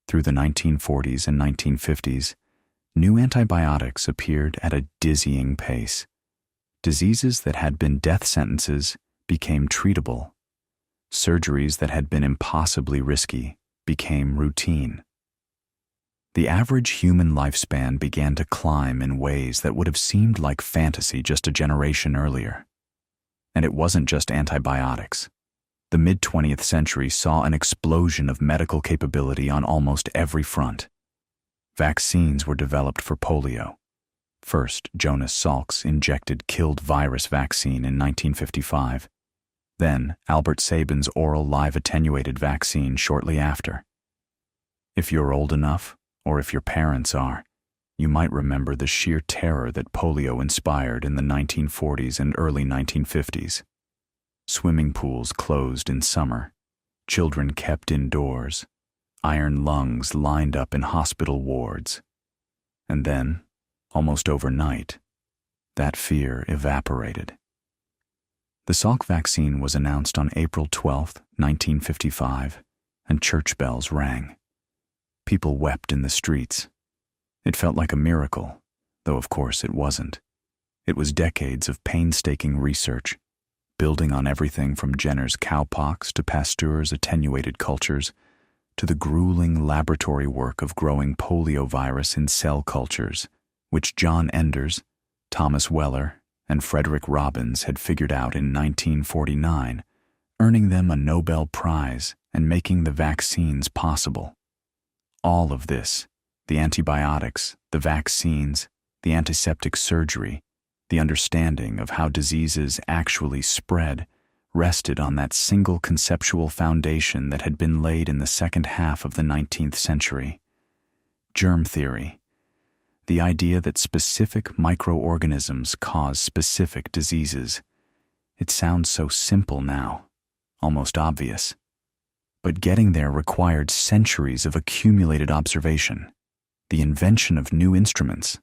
Speaker 1: Through the 1940s and 1950s, new antibiotics appeared at a dizzying pace. Diseases that had been death sentences became treatable. Surgeries that had been impossibly risky became routine. The average human lifespan began to climb in ways that would have seemed like fantasy just a generation earlier. And it wasn't just antibiotics. The mid-20th century saw an explosion of medical capability on almost every front. Vaccines were developed for polio. First, Jonas Salk's injected killed virus vaccine in 1955. Then, Albert Sabin's oral live attenuated vaccine shortly after. If you're old enough, or if your parents are, you might remember the sheer terror that polio inspired in the 1940s and early 1950s. Swimming pools closed in summer, children kept indoors, iron lungs lined up in hospital wards. And then, almost overnight, that fear evaporated. The Salk vaccine was announced on April 12, 1955, and church bells rang. People wept in the streets. It felt like a miracle, though of course it wasn't. It was decades of painstaking research, building on everything from Jenner's cowpox to Pasteur's attenuated cultures, to the grueling laboratory work of growing poliovirus in cell cultures, which John Enders, Thomas Weller, and Frederick Robbins had figured out in 1949, earning them a Nobel Prize and making the vaccines possible. All of this, the antibiotics, the vaccines, the antiseptic surgery, the understanding of how diseases actually spread, rested on that single conceptual foundation that had been laid in the second half of the 19th century. Germ theory. The idea that specific microorganisms cause specific diseases. It sounds so simple now, almost obvious. But getting there required centuries of accumulated observation, the invention of new instruments,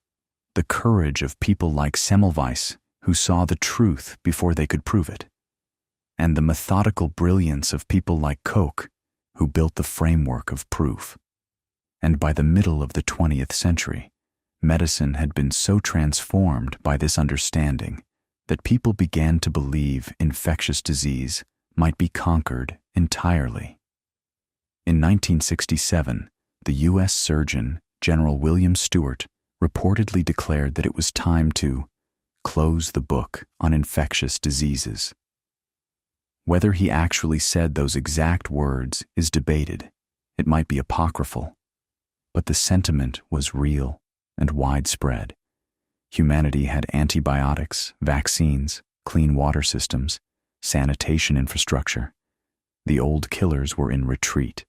Speaker 1: the courage of people like Semmelweis, who saw the truth before they could prove it, and the methodical brilliance of people like Koch, who built the framework of proof. And by the middle of the 20th century, medicine had been so transformed by this understanding that people began to believe infectious disease might be conquered entirely. In 1967, the U.S. Surgeon General William Stewart reportedly declared that it was time to close the book on infectious diseases. Whether he actually said those exact words is debated. It might be apocryphal, but the sentiment was real and widespread. Humanity had antibiotics, vaccines, clean water systems, sanitation infrastructure. The old killers were in retreat.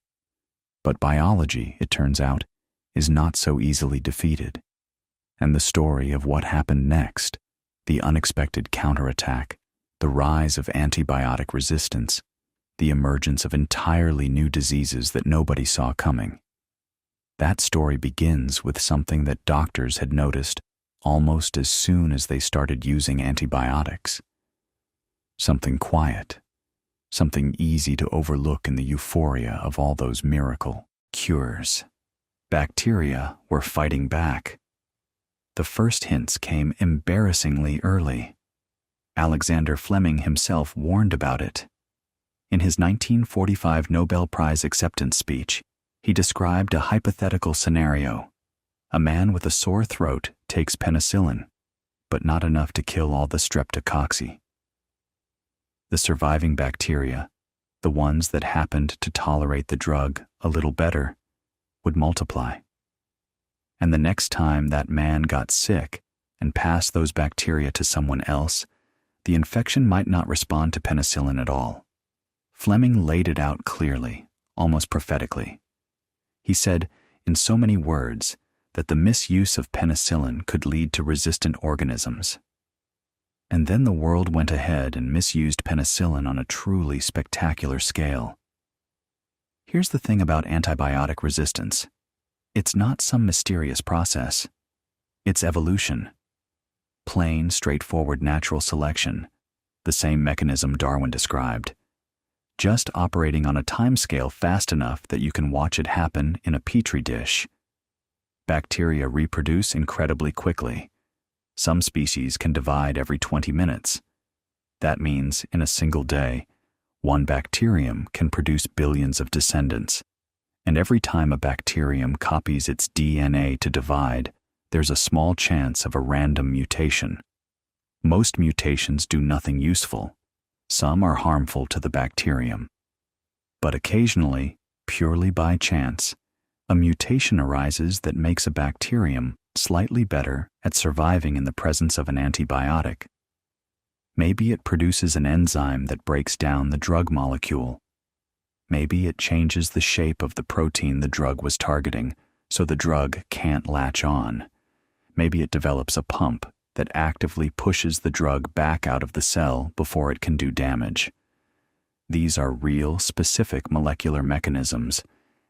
Speaker 1: But biology, it turns out, is not so easily defeated. And the story of what happened next, the unexpected counterattack, the rise of antibiotic resistance, the emergence of entirely new diseases that nobody saw coming. That story begins with something that doctors had noticed almost as soon as they started using antibiotics. Something quiet, something easy to overlook in the euphoria of all those miracle cures. Bacteria were fighting back. The first hints came embarrassingly early. Alexander Fleming himself warned about it. In his 1945 Nobel Prize acceptance speech, he described a hypothetical scenario. A man with a sore throat takes penicillin, but not enough to kill all the streptococci. The surviving bacteria, the ones that happened to tolerate the drug a little better, would multiply. And the next time that man got sick and passed those bacteria to someone else, the infection might not respond to penicillin at all. Fleming laid it out clearly, almost prophetically. He said, in so many words, that the misuse of penicillin could lead to resistant organisms. And then the world went ahead and misused penicillin on a truly spectacular scale. Here's the thing about antibiotic resistance. It's not some mysterious process. It's evolution. Plain, straightforward natural selection, the same mechanism Darwin described, just operating on a timescale fast enough that you can watch it happen in a petri dish. Bacteria reproduce incredibly quickly. Some species can divide every 20 minutes. That means, in a single day, one bacterium can produce billions of descendants. And every time a bacterium copies its DNA to divide, there's a small chance of a random mutation. Most mutations do nothing useful. Some are harmful to the bacterium. But occasionally, purely by chance, a mutation arises that makes a bacterium slightly better at surviving in the presence of an antibiotic. Maybe it produces an enzyme that breaks down the drug molecule. Maybe it changes the shape of the protein the drug was targeting, so the drug can't latch on. Maybe it develops a pump that actively pushes the drug back out of the cell before it can do damage. These are real, specific molecular mechanisms,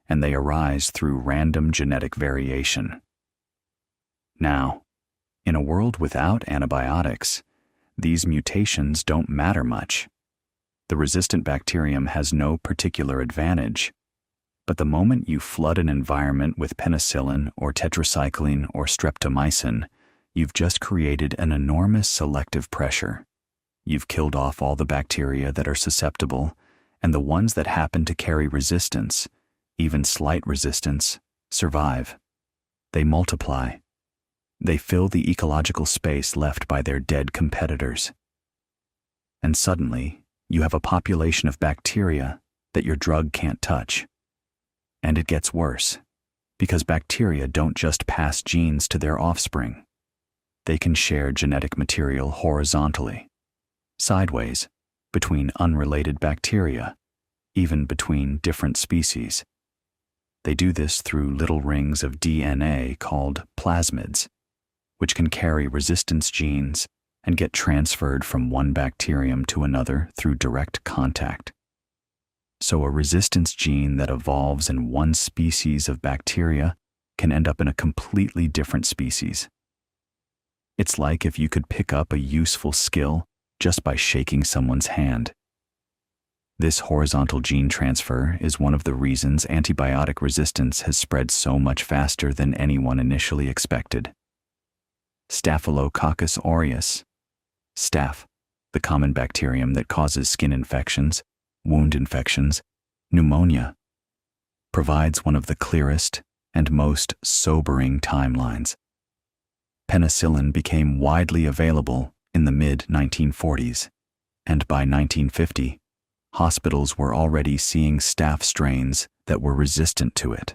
Speaker 1: and they arise through random genetic variation. Now, in a world without antibiotics, these mutations don't matter much. The resistant bacterium has no particular advantage. But the moment you flood an environment with penicillin or tetracycline or streptomycin, you've just created an enormous selective pressure. You've killed off all the bacteria that are susceptible, and the ones that happen to carry resistance, even slight resistance, survive. They multiply. They fill the ecological space left by their dead competitors. And suddenly, you have a population of bacteria that your drug can't touch. And it gets worse, because bacteria don't just pass genes to their offspring. They can share genetic material horizontally, sideways, between unrelated bacteria, even between different species. They do this through little rings of DNA called plasmids, which can carry resistance genes and get transferred from one bacterium to another through direct contact. So a resistance gene that evolves in one species of bacteria can end up in a completely different species. It's like if you could pick up a useful skill just by shaking someone's hand. This horizontal gene transfer is one of the reasons antibiotic resistance has spread so much faster than anyone initially expected. Staphylococcus aureus, staph, the common bacterium that causes skin infections, wound infections, pneumonia, provides one of the clearest and most sobering timelines. Penicillin became widely available in the mid-1940s, and by 1950, hospitals were already seeing staph strains that were resistant to it.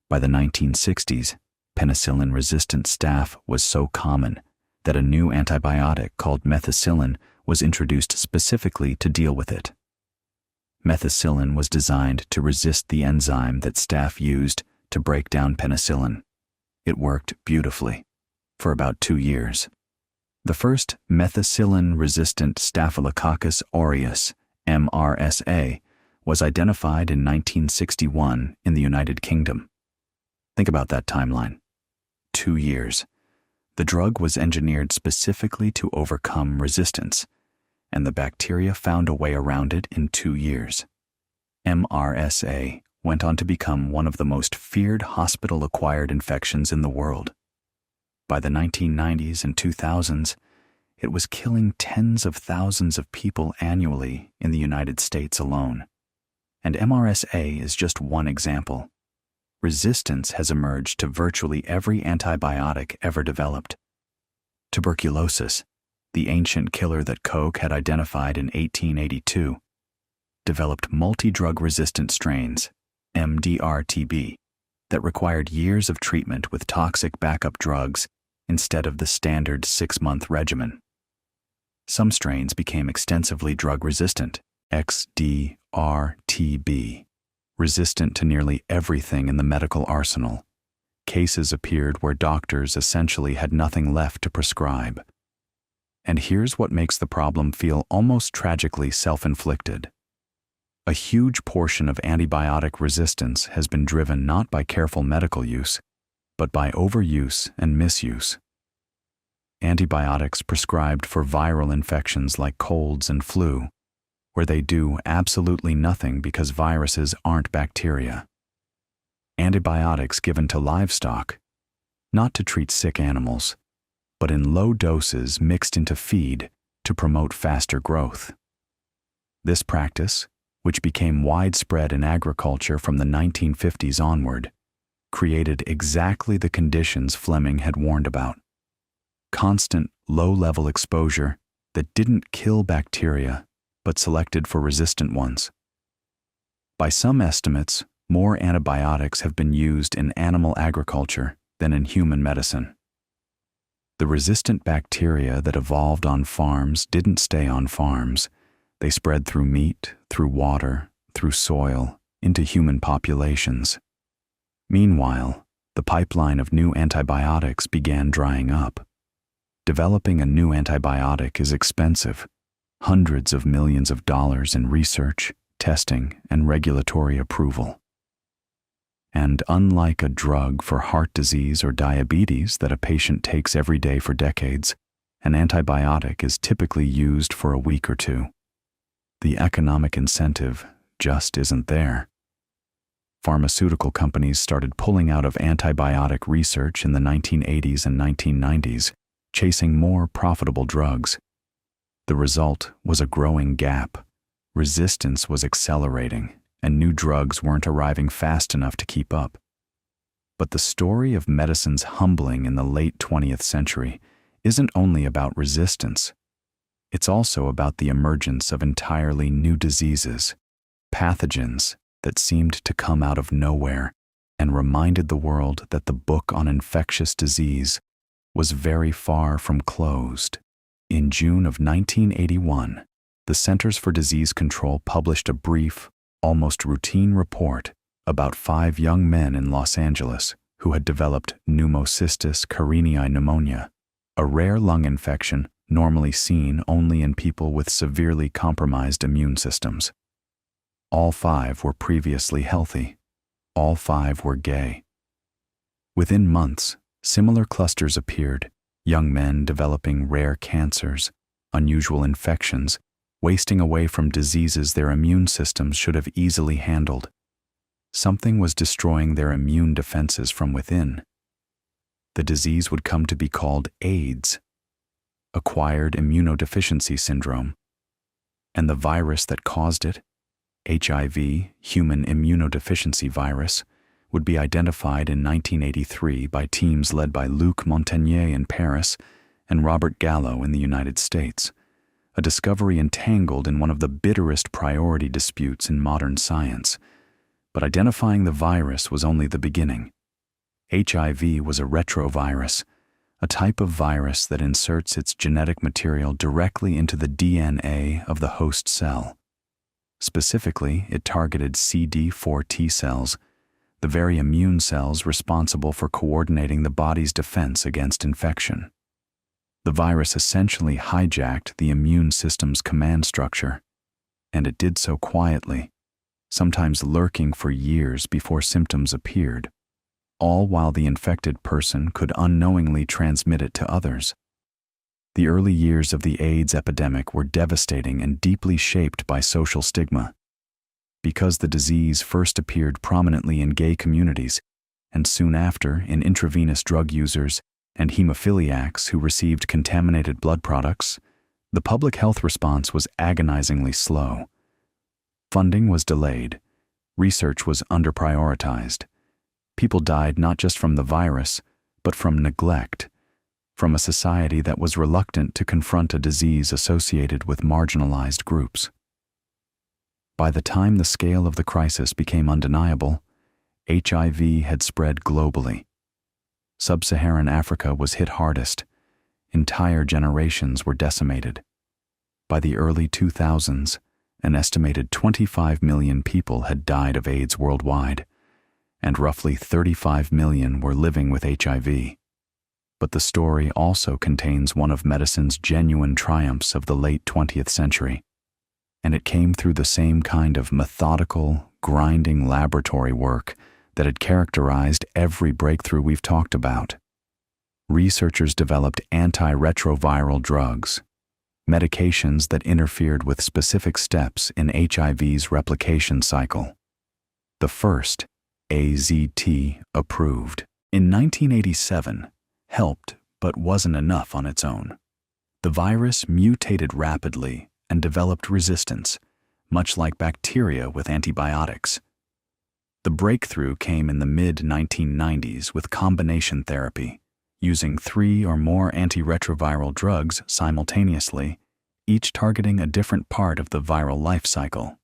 Speaker 1: By the 1960s, penicillin-resistant staph was so common that a new antibiotic called methicillin was introduced specifically to deal with it. Methicillin was designed to resist the enzyme that staph used to break down penicillin. It worked beautifully for about 2 years. The first methicillin-resistant Staphylococcus aureus, MRSA, was identified in 1961 in the United Kingdom. Think about that timeline. 2 years. The drug was engineered specifically to overcome resistance, and the bacteria found a way around it in 2 years. MRSA went on to become one of the most feared hospital-acquired infections in the world. By the 1990s and 2000s, it was killing tens of thousands of people annually in the United States alone. And MRSA is just one example. Resistance has emerged to virtually every antibiotic ever developed. Tuberculosis, the ancient killer that Koch had identified in 1882, developed multi-drug-resistant strains, MDR-TB, that required years of treatment with toxic backup drugs instead of the standard 6-month regimen. Some strains became extensively drug-resistant, XDR-TB, resistant to nearly everything in the medical arsenal. Cases appeared where doctors essentially had nothing left to prescribe. And here's what makes the problem feel almost tragically self-inflicted. A huge portion of antibiotic resistance has been driven not by careful medical use, but by overuse and misuse. Antibiotics prescribed for viral infections like colds and flu, where they do absolutely nothing because viruses aren't bacteria. Antibiotics given to livestock, not to treat sick animals, but in low doses mixed into feed to promote faster growth. This practice, which became widespread in agriculture from the 1950s onward, created exactly the conditions Fleming had warned about. Constant, low-level exposure that didn't kill bacteria, but selected for resistant ones. By some estimates, more antibiotics have been used in animal agriculture than in human medicine. The resistant bacteria that evolved on farms didn't stay on farms. They spread through meat, through water, through soil, into human populations. Meanwhile, the pipeline of new antibiotics began drying up. Developing a new antibiotic is expensive, hundreds of millions of dollars in research, testing, and regulatory approval. And unlike a drug for heart disease or diabetes that a patient takes every day for decades, an antibiotic is typically used for a week or two. The economic incentive just isn't there. Pharmaceutical companies started pulling out of antibiotic research in the 1980s and 1990s, chasing more profitable drugs. The result was a growing gap. Resistance was accelerating, and new drugs weren't arriving fast enough to keep up. But the story of medicine's humbling in the late 20th century isn't only about resistance. It's also about the emergence of entirely new diseases, pathogens that seemed to come out of nowhere and reminded the world that the book on infectious disease was very far from closed. In June of 1981, the Centers for Disease Control published a brief, almost routine report about 5 young men in Los Angeles who had developed pneumocystis carinii pneumonia, a rare lung infection normally seen only in people with severely compromised immune systems. All 5 were previously healthy. All 5 were gay. Within months, similar clusters appeared, young men developing rare cancers, unusual infections, wasting away from diseases their immune systems should have easily handled. Something was destroying their immune defenses from within. The disease would come to be called AIDS, acquired immunodeficiency syndrome, and the virus that caused it, HIV, human immunodeficiency virus, would be identified in 1983 by teams led by Luc Montagnier in Paris and Robert Gallo in the United States, a discovery entangled in one of the bitterest priority disputes in modern science. But identifying the virus was only the beginning. HIV was a retrovirus, a type of virus that inserts its genetic material directly into the DNA of the host cell. Specifically, it targeted CD4 T cells, the very immune cells responsible for coordinating the body's defense against infection. The virus essentially hijacked the immune system's command structure, and it did so quietly, sometimes lurking for years before symptoms appeared, all while the infected person could unknowingly transmit it to others. The early years of the AIDS epidemic were devastating and deeply shaped by social stigma. Because the disease first appeared prominently in gay communities, and soon after in intravenous drug users and hemophiliacs who received contaminated blood products, the public health response was agonizingly slow. Funding was delayed. Research was underprioritized. People died not just from the virus, but from neglect, from a society that was reluctant to confront a disease associated with marginalized groups. By the time the scale of the crisis became undeniable, HIV had spread globally. Sub-Saharan Africa was hit hardest. Entire generations were decimated. By the early 2000s, an estimated 25 million people had died of AIDS worldwide, and roughly 35 million were living with HIV. But the story also contains one of medicine's genuine triumphs of the late 20th century, and it came through the same kind of methodical, grinding laboratory work that had characterized every breakthrough we've talked about. Researchers developed antiretroviral drugs, medications that interfered with specific steps in HIV's replication cycle. The first, AZT, approved in 1987, helped but wasn't enough on its own. The virus mutated rapidly and developed resistance, much like bacteria with antibiotics. The breakthrough came in the mid-1990s with combination therapy, using 3 or more antiretroviral drugs simultaneously, each targeting a different part of the viral life cycle.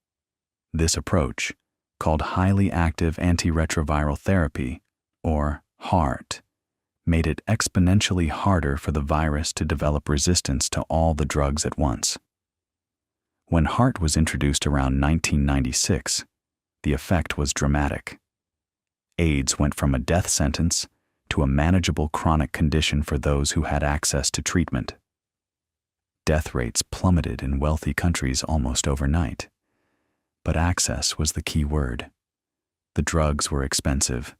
Speaker 1: This approach, called highly active antiretroviral therapy, or HAART, made it exponentially harder for the virus to develop resistance to all the drugs at once. When HAART was introduced around 1996, the effect was dramatic. AIDS went from a death sentence to a manageable chronic condition for those who had access to treatment. Death rates plummeted in wealthy countries almost overnight. But access was the key word. The drugs were expensive,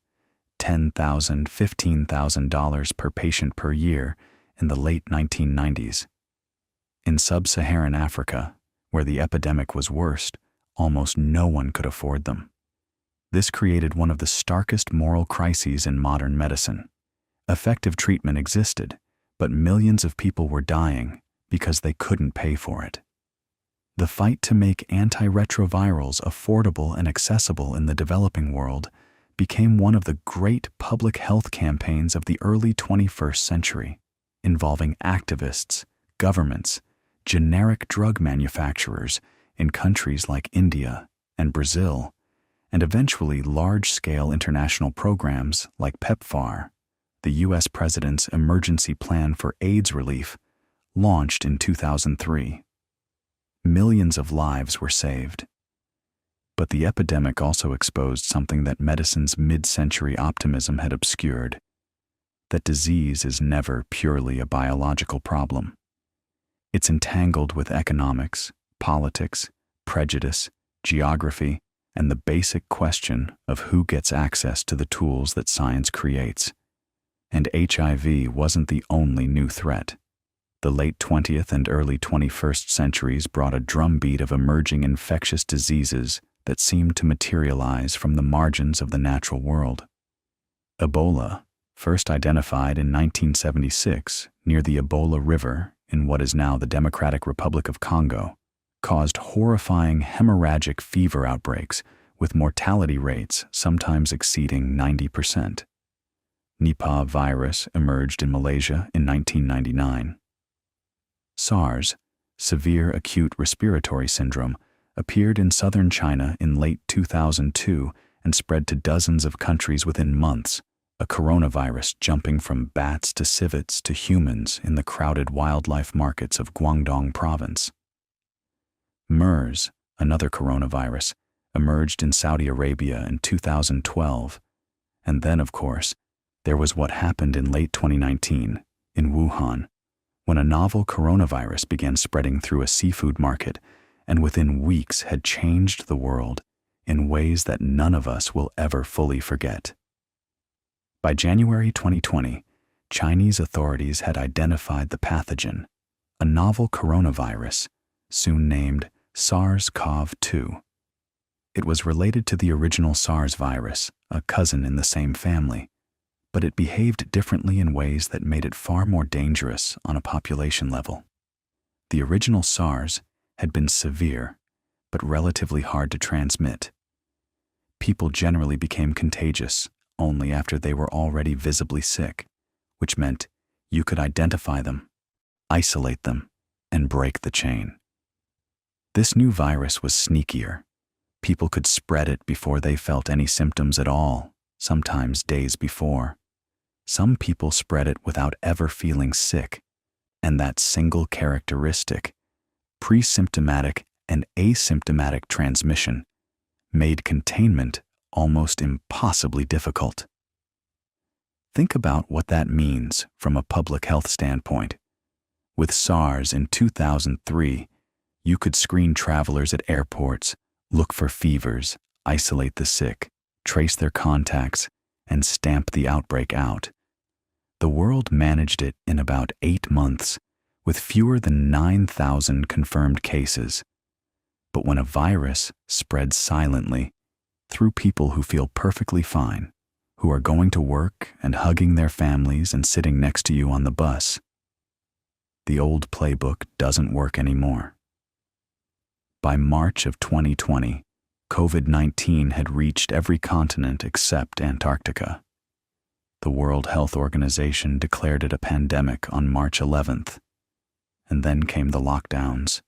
Speaker 1: $10,000, $15,000 per patient per year in the late 1990s. In sub-Saharan Africa, where the epidemic was worst, almost no one could afford them. This created one of the starkest moral crises in modern medicine. Effective treatment existed, but millions of people were dying because they couldn't pay for it. The fight to make antiretrovirals affordable and accessible in the developing world became one of the great public health campaigns of the early 21st century, involving activists, governments, generic drug manufacturers in countries like India and Brazil, and eventually large-scale international programs like PEPFAR, the U.S. President's Emergency Plan for AIDS Relief, launched in 2003. Millions of lives were saved. But the epidemic also exposed something that medicine's mid-century optimism had obscured: that disease is never purely a biological problem. It's entangled with economics, politics, prejudice, geography, and the basic question of who gets access to the tools that science creates. And HIV wasn't the only new threat. The late 20th and early 21st centuries brought a drumbeat of emerging infectious diseases that seemed to materialize from the margins of the natural world. Ebola, first identified in 1976 near the Ebola River in what is now the Democratic Republic of Congo, caused horrifying hemorrhagic fever outbreaks with mortality rates sometimes exceeding 90%. Nipah virus emerged in Malaysia in 1999. SARS, severe acute respiratory syndrome, appeared in southern China in late 2002 and spread to dozens of countries within months, a coronavirus jumping from bats to civets to humans in the crowded wildlife markets of Guangdong province. MERS, another coronavirus, emerged in Saudi Arabia in 2012. And then, of course, there was what happened in late 2019 in Wuhan, when a novel coronavirus began spreading through a seafood market and within weeks had changed the world in ways that none of us will ever fully forget. By January 2020, Chinese authorities had identified the pathogen, a novel coronavirus, soon named SARS-CoV-2. It was related to the original SARS virus, a cousin in the same family, but it behaved differently in ways that made it far more dangerous on a population level. The original SARS had been severe, but relatively hard to transmit. People generally became contagious only after they were already visibly sick, which meant you could identify them, isolate them, and break the chain. This new virus was sneakier. People could spread it before they felt any symptoms at all, sometimes days before. Some people spread it without ever feeling sick, and that single characteristic, pre-symptomatic and asymptomatic transmission, made containment almost impossibly difficult. Think about what that means from a public health standpoint. With SARS in 2003, you could screen travelers at airports, look for fevers, isolate the sick, trace their contacts, and stamp the outbreak out. The world managed it in about 8 months, with fewer than 9,000 confirmed cases. But when a virus spreads silently, through people who feel perfectly fine, who are going to work and hugging their families and sitting next to you on the bus, the old playbook doesn't work anymore. By March of 2020, COVID-19 had reached every continent except Antarctica. The World Health Organization declared it a pandemic on March 11th, and then came the lockdowns.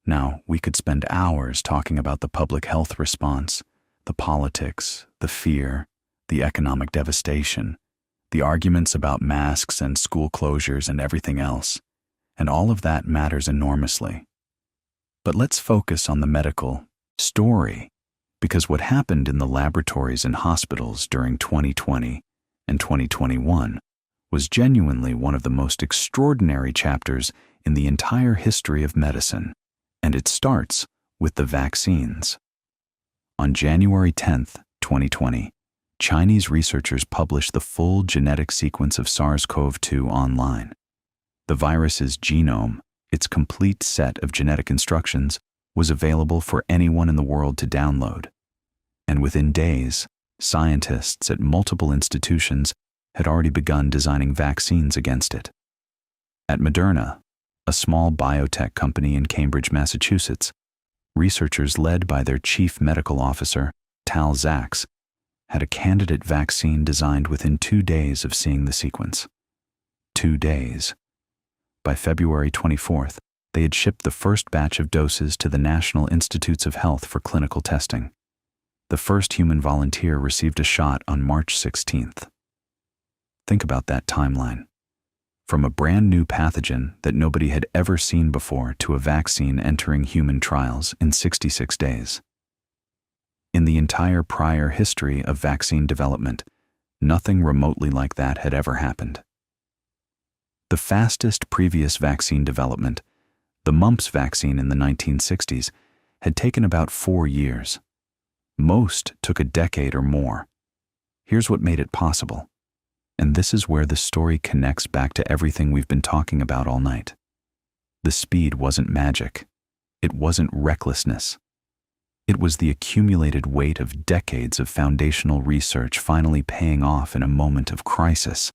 Speaker 1: Now, we could spend hours talking about the public health response, the politics, the fear, the economic devastation, the arguments about masks and school closures and everything else, and all of that matters enormously. But let's focus on the medical story, because what happened in the laboratories and hospitals during 2020 and 2021 was genuinely one of the most extraordinary chapters in the entire history of medicine, and it starts with the vaccines. On January 10th, 2020, Chinese researchers published the full genetic sequence of SARS-CoV-2 online. The virus's genome, its complete set of genetic instructions, was available for anyone in the world to download. And within days, scientists at multiple institutions had already begun designing vaccines against it. At Moderna, a small biotech company in Cambridge, Massachusetts, researchers led by their chief medical officer, Tal Zaks, had a candidate vaccine designed within 2 days of seeing the sequence. 2 days. By February 24th, they had shipped the first batch of doses to the National Institutes of Health for clinical testing. The first human volunteer received a shot on March 16th. Think about that timeline. From a brand new pathogen that nobody had ever seen before to a vaccine entering human trials in 66 days. In the entire prior history of vaccine development, nothing remotely like that had ever happened. The fastest previous vaccine development, the mumps vaccine in the 1960s, had taken about 4 years. Most took a decade or more. Here's what made it possible. And this is where the story connects back to everything we've been talking about all night. The speed wasn't magic. It wasn't recklessness. It was the accumulated weight of decades of foundational research finally paying off in a moment of crisis.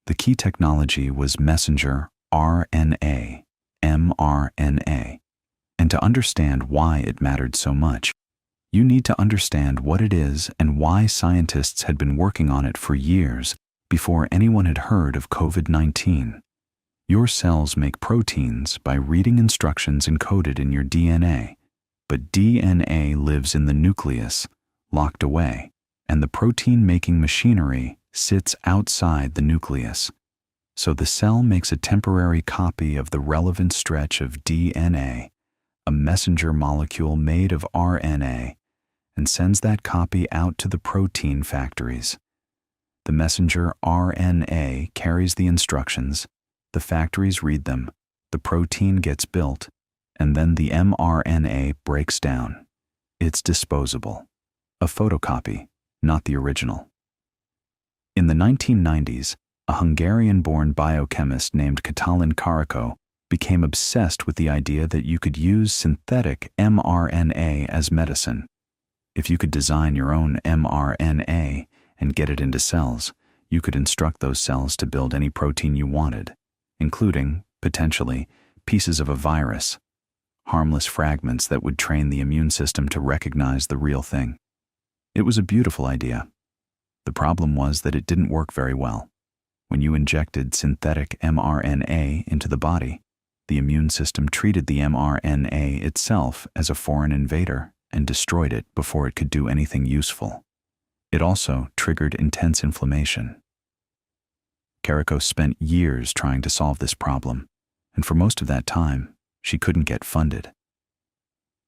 Speaker 1: The key technology was messenger RNA, mRNA. And to understand why it mattered so much, you need to understand what it is and why scientists had been working on it for years before anyone had heard of COVID-19. Your cells make proteins by reading instructions encoded in your DNA, but DNA lives in the nucleus, locked away, and the protein-making machinery sits outside the nucleus. So the cell makes a temporary copy of the relevant stretch of DNA, a messenger molecule made of RNA, and sends that copy out to the protein factories. The messenger RNA carries the instructions, the factories read them, the protein gets built, and then the mRNA breaks down. It's disposable. A photocopy, not the original. In the 1990s, a Hungarian-born biochemist named Katalin Karikó became obsessed with the idea that you could use synthetic mRNA as medicine. If you could design your own mRNA and get it into cells, you could instruct those cells to build any protein you wanted, including, potentially, pieces of a virus, harmless fragments that would train the immune system to recognize the real thing. It was a beautiful idea. The problem was that it didn't work very well. When you injected synthetic mRNA into the body, the immune system treated the mRNA itself as a foreign invader and destroyed it before it could do anything useful. It also triggered intense inflammation. Karikó spent years trying to solve this problem, and for most of that time, she couldn't get funded.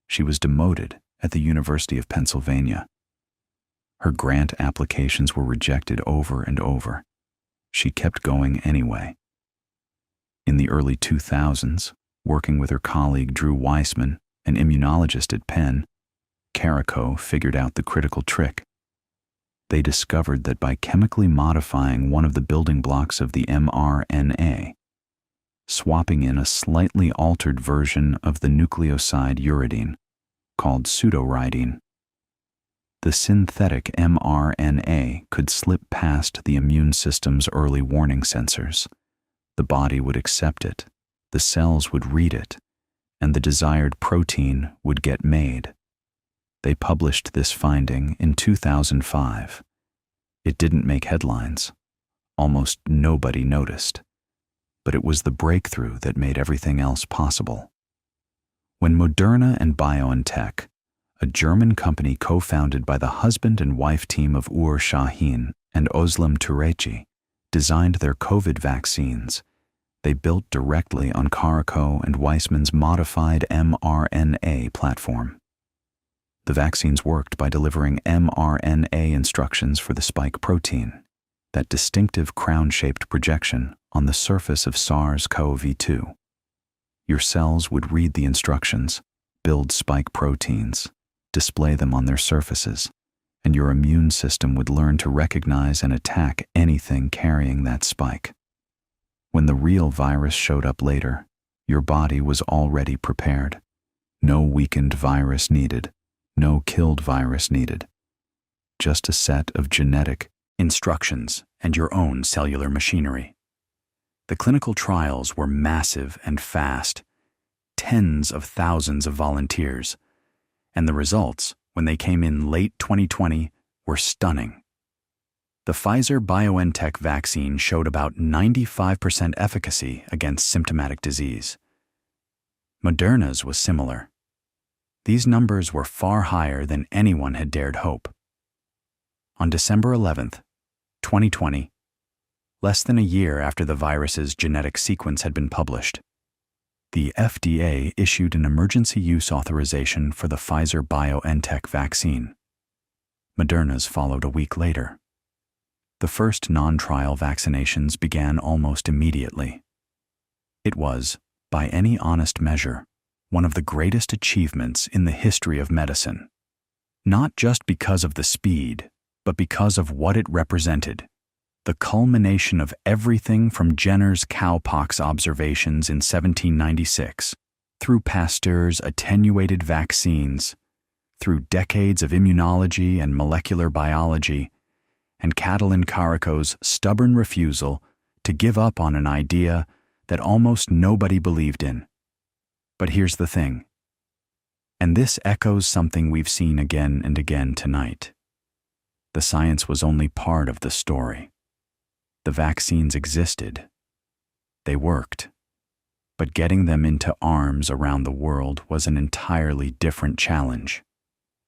Speaker 1: She was demoted at the University of Pennsylvania. Her grant applications were rejected over and over. She kept going anyway. In the early 2000s, working with her colleague Drew Weissman, an immunologist at Penn, Karikó figured out the critical trick. They discovered that by chemically modifying one of the building blocks of the mRNA, swapping in a slightly altered version of the nucleoside uridine, called pseudoridine, the synthetic mRNA could slip past the immune system's early warning sensors. The body would accept it, the cells would read it, and the desired protein would get made. They published this finding in 2005. It didn't make headlines. Almost nobody noticed. But it was the breakthrough that made everything else possible. When Moderna and BioNTech, a German company co-founded by the husband and wife team of Uğur Şahin and Özlem Türeci, designed their COVID vaccines, they built directly on Karikó and Weissman's modified mRNA platform. The vaccines worked by delivering mRNA instructions for the spike protein, that distinctive crown-shaped projection on the surface of SARS-CoV-2. Your cells would read the instructions, build spike proteins, display them on their surfaces, and your immune system would learn to recognize and attack anything carrying that spike. When the real virus showed up later, your body was already prepared. No weakened virus needed, no killed virus needed. Just a set of genetic instructions and your own cellular machinery. The clinical trials were massive and fast, tens of thousands of volunteers, and the results, when they came in late 2020, were stunning. The Pfizer-BioNTech vaccine showed about 95% efficacy against symptomatic disease. Moderna's was similar. These numbers were far higher than anyone had dared hope. On December 11th, 2020, less than a year after the virus's genetic sequence had been published, the FDA issued an emergency use authorization for the Pfizer-BioNTech vaccine. Moderna's followed a week later. The first non-trial vaccinations began almost immediately. It was, by any honest measure, one of the greatest achievements in the history of medicine. Not just because of the speed, but because of what it represented. The culmination of everything from Jenner's cowpox observations in 1796, through Pasteur's attenuated vaccines, through decades of immunology and molecular biology, and Katalin Karikó's stubborn refusal to give up on an idea that almost nobody believed in. But here's the thing, and this echoes something we've seen again and again tonight. The science was only part of the story. The vaccines existed. They worked. But getting them into arms around the world was an entirely different challenge,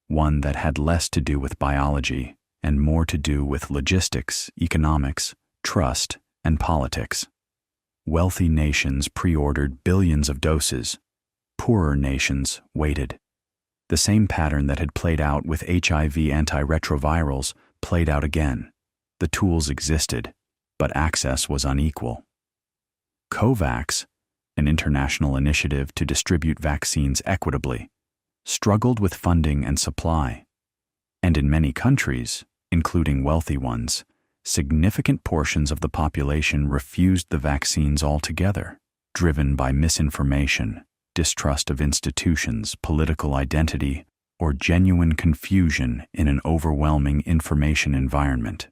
Speaker 1: one that had less to do with biology and more to do with logistics, economics, trust, and politics. Wealthy nations pre-ordered billions of doses. Poorer nations waited. The same pattern that had played out with HIV antiretrovirals played out again. The tools existed, but access was unequal. COVAX, an international initiative to distribute vaccines equitably, struggled with funding and supply. And in many countries, including wealthy ones, significant portions of the population refused the vaccines altogether, driven by misinformation, distrust of institutions, political identity, or genuine confusion in an overwhelming information environment.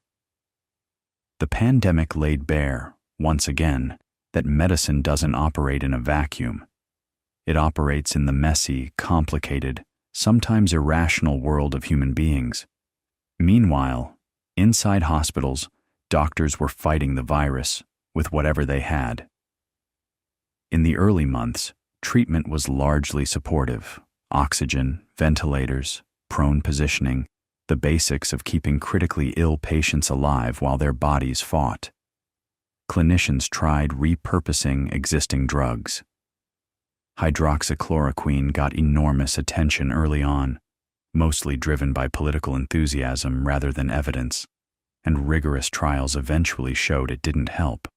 Speaker 1: The pandemic laid bare, once again, that medicine doesn't operate in a vacuum. It operates in the messy, complicated, sometimes irrational world of human beings. Meanwhile, inside hospitals, doctors were fighting the virus with whatever they had. In the early months, treatment was largely supportive: oxygen, ventilators, prone positioning, the basics of keeping critically ill patients alive while their bodies fought. Clinicians tried repurposing existing drugs. Hydroxychloroquine got enormous attention early on, mostly driven by political enthusiasm rather than evidence, and rigorous trials eventually showed it didn't help.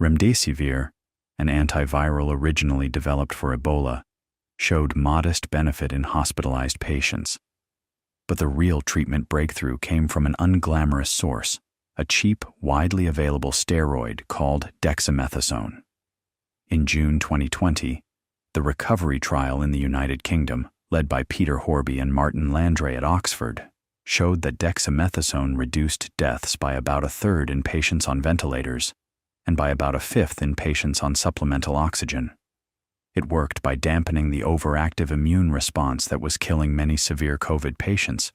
Speaker 1: Remdesivir, an antiviral originally developed for Ebola, showed modest benefit in hospitalized patients. But the real treatment breakthrough came from an unglamorous source: a cheap, widely available steroid called dexamethasone. In June 2020, the recovery trial in the United Kingdom, led by Peter Horby and Martin Landray at Oxford, showed that dexamethasone reduced deaths by about a third in patients on ventilators and by about a fifth in patients on supplemental oxygen. It worked by dampening the overactive immune response that was killing many severe COVID patients.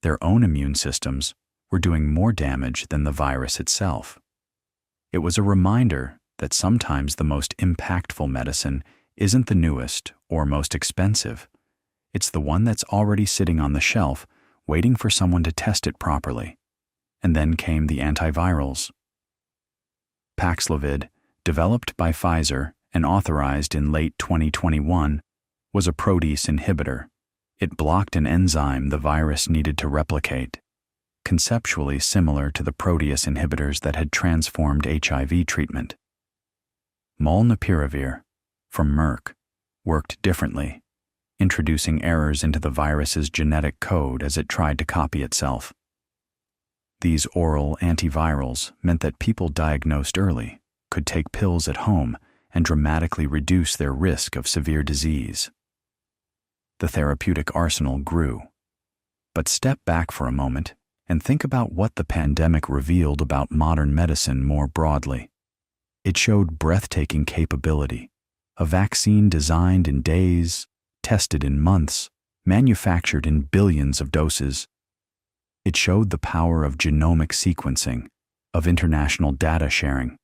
Speaker 1: Their own immune systems were doing more damage than the virus itself. It was a reminder that sometimes the most impactful medicine isn't the newest or most expensive. It's the one that's already sitting on the shelf, waiting for someone to test it properly. And then came the antivirals. Paxlovid, developed by Pfizer and authorized in late 2021, was a protease inhibitor. It blocked an enzyme the virus needed to replicate, conceptually similar to the protease inhibitors that had transformed HIV treatment. Molnupiravir, from Merck, worked differently, introducing errors into the virus's genetic code as it tried to copy itself. These oral antivirals meant that people diagnosed early could take pills at home and dramatically reduce their risk of severe disease. The therapeutic arsenal grew. But step back for a moment and think about what the pandemic revealed about modern medicine more broadly. It showed breathtaking capability: a vaccine designed in days, tested in months, manufactured in billions of doses. It showed the power of genomic sequencing, of international data sharing,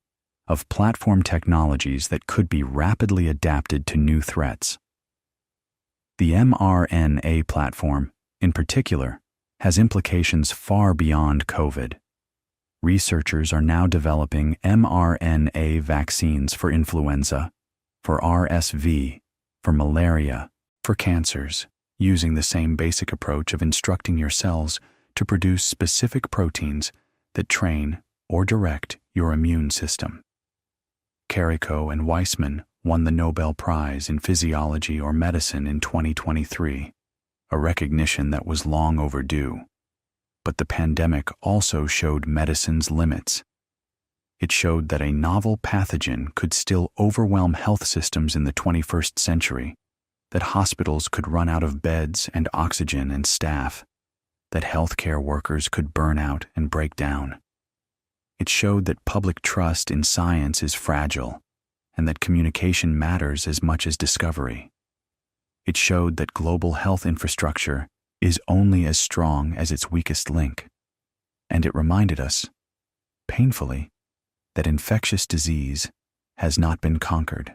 Speaker 1: of platform technologies that could be rapidly adapted to new threats. The mRNA platform, in particular, has implications far beyond COVID. Researchers are now developing mRNA vaccines for influenza, for RSV, for malaria, for cancers, using the same basic approach of instructing your cells to produce specific proteins that train or direct your immune system. Carrico and Weissman won the Nobel Prize in Physiology or Medicine in 2023, a recognition that was long overdue. But the pandemic also showed medicine's limits. It showed that a novel pathogen could still overwhelm health systems in the 21st century, that hospitals could run out of beds and oxygen and staff, that healthcare workers could burn out and break down. It showed that public trust in science is fragile and that communication matters as much as discovery. It showed that global health infrastructure is only as strong as its weakest link. And it reminded us, painfully, that infectious disease has not been conquered,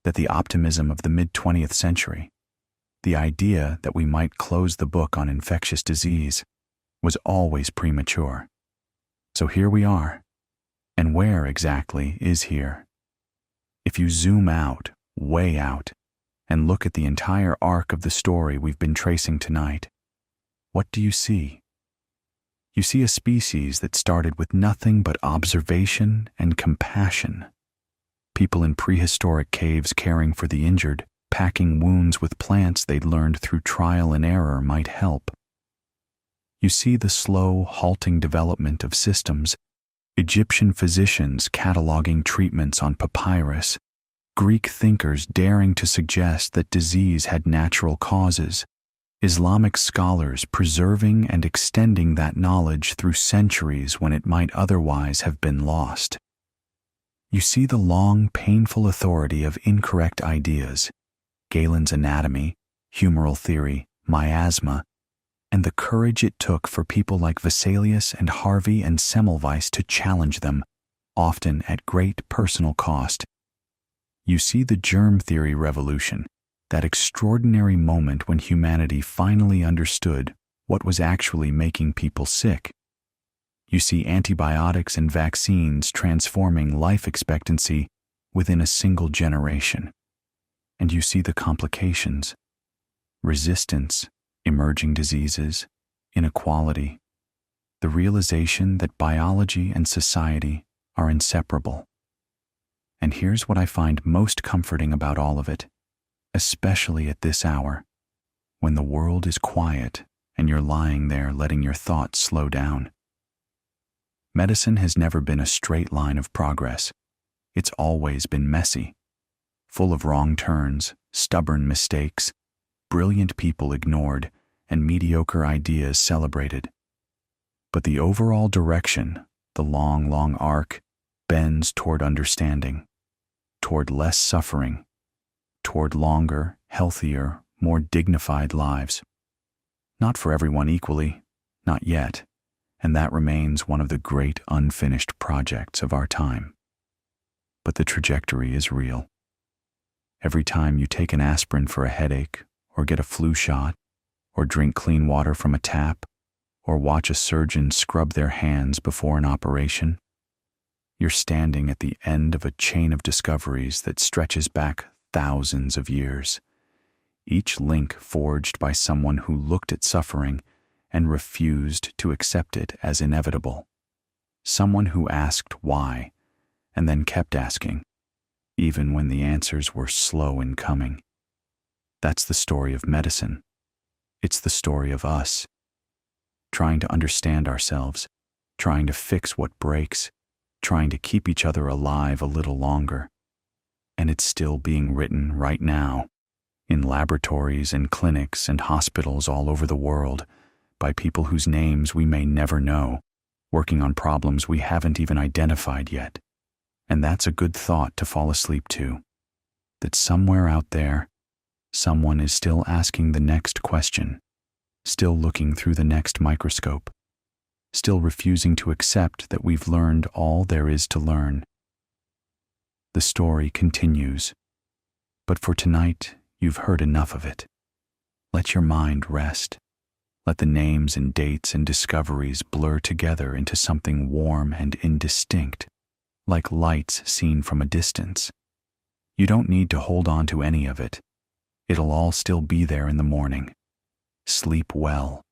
Speaker 1: that the optimism of the mid-20th century, the idea that we might close the book on infectious disease, was always premature. So here we are. And where exactly is here? If you zoom out, way out, and look at the entire arc of the story we've been tracing tonight, what do you see? You see a species that started with nothing but observation and compassion. People in prehistoric caves caring for the injured, packing wounds with plants they'd learned through trial and error might help. You see the slow, halting development of systems, Egyptian physicians cataloging treatments on papyrus, Greek thinkers daring to suggest that disease had natural causes, Islamic scholars preserving and extending that knowledge through centuries when it might otherwise have been lost. You see the long, painful authority of incorrect ideas, Galen's anatomy, humoral theory, miasma, and the courage it took for people like Vesalius and Harvey and Semmelweis to challenge them, often at great personal cost. You see the germ theory revolution, that extraordinary moment when humanity finally understood what was actually making people sick. You see antibiotics and vaccines transforming life expectancy within a single generation. And you see the complications, resistance, emerging diseases, inequality, the realization that biology and society are inseparable. And here's what I find most comforting about all of it, especially at this hour, when the world is quiet and you're lying there letting your thoughts slow down. Medicine has never been a straight line of progress. It's always been messy, full of wrong turns, stubborn mistakes, brilliant people ignored, and mediocre ideas celebrated. But the overall direction, the long, long arc, bends toward understanding, toward less suffering, toward longer, healthier, more dignified lives. Not for everyone equally, not yet, and that remains one of the great unfinished projects of our time. But the trajectory is real. Every time you take an aspirin for a headache, or get a flu shot, or drink clean water from a tap, or watch a surgeon scrub their hands before an operation, you're standing at the end of a chain of discoveries that stretches back thousands of years, each link forged by someone who looked at suffering and refused to accept it as inevitable. Someone who asked why, and then kept asking, even when the answers were slow in coming. That's the story of medicine. It's the story of us, trying to understand ourselves, trying to fix what breaks, trying to keep each other alive a little longer. And it's still being written right now, in laboratories and clinics and hospitals all over the world, by people whose names we may never know, working on problems we haven't even identified yet. And that's a good thought to fall asleep to, that somewhere out there, someone is still asking the next question, still looking through the next microscope, still refusing to accept that we've learned all there is to learn. The story continues, but for tonight, you've heard enough of it. Let your mind rest. Let the names and dates and discoveries blur together into something warm and indistinct, like lights seen from a distance. You don't need to hold on to any of it. It'll all still be there in the morning. Sleep well.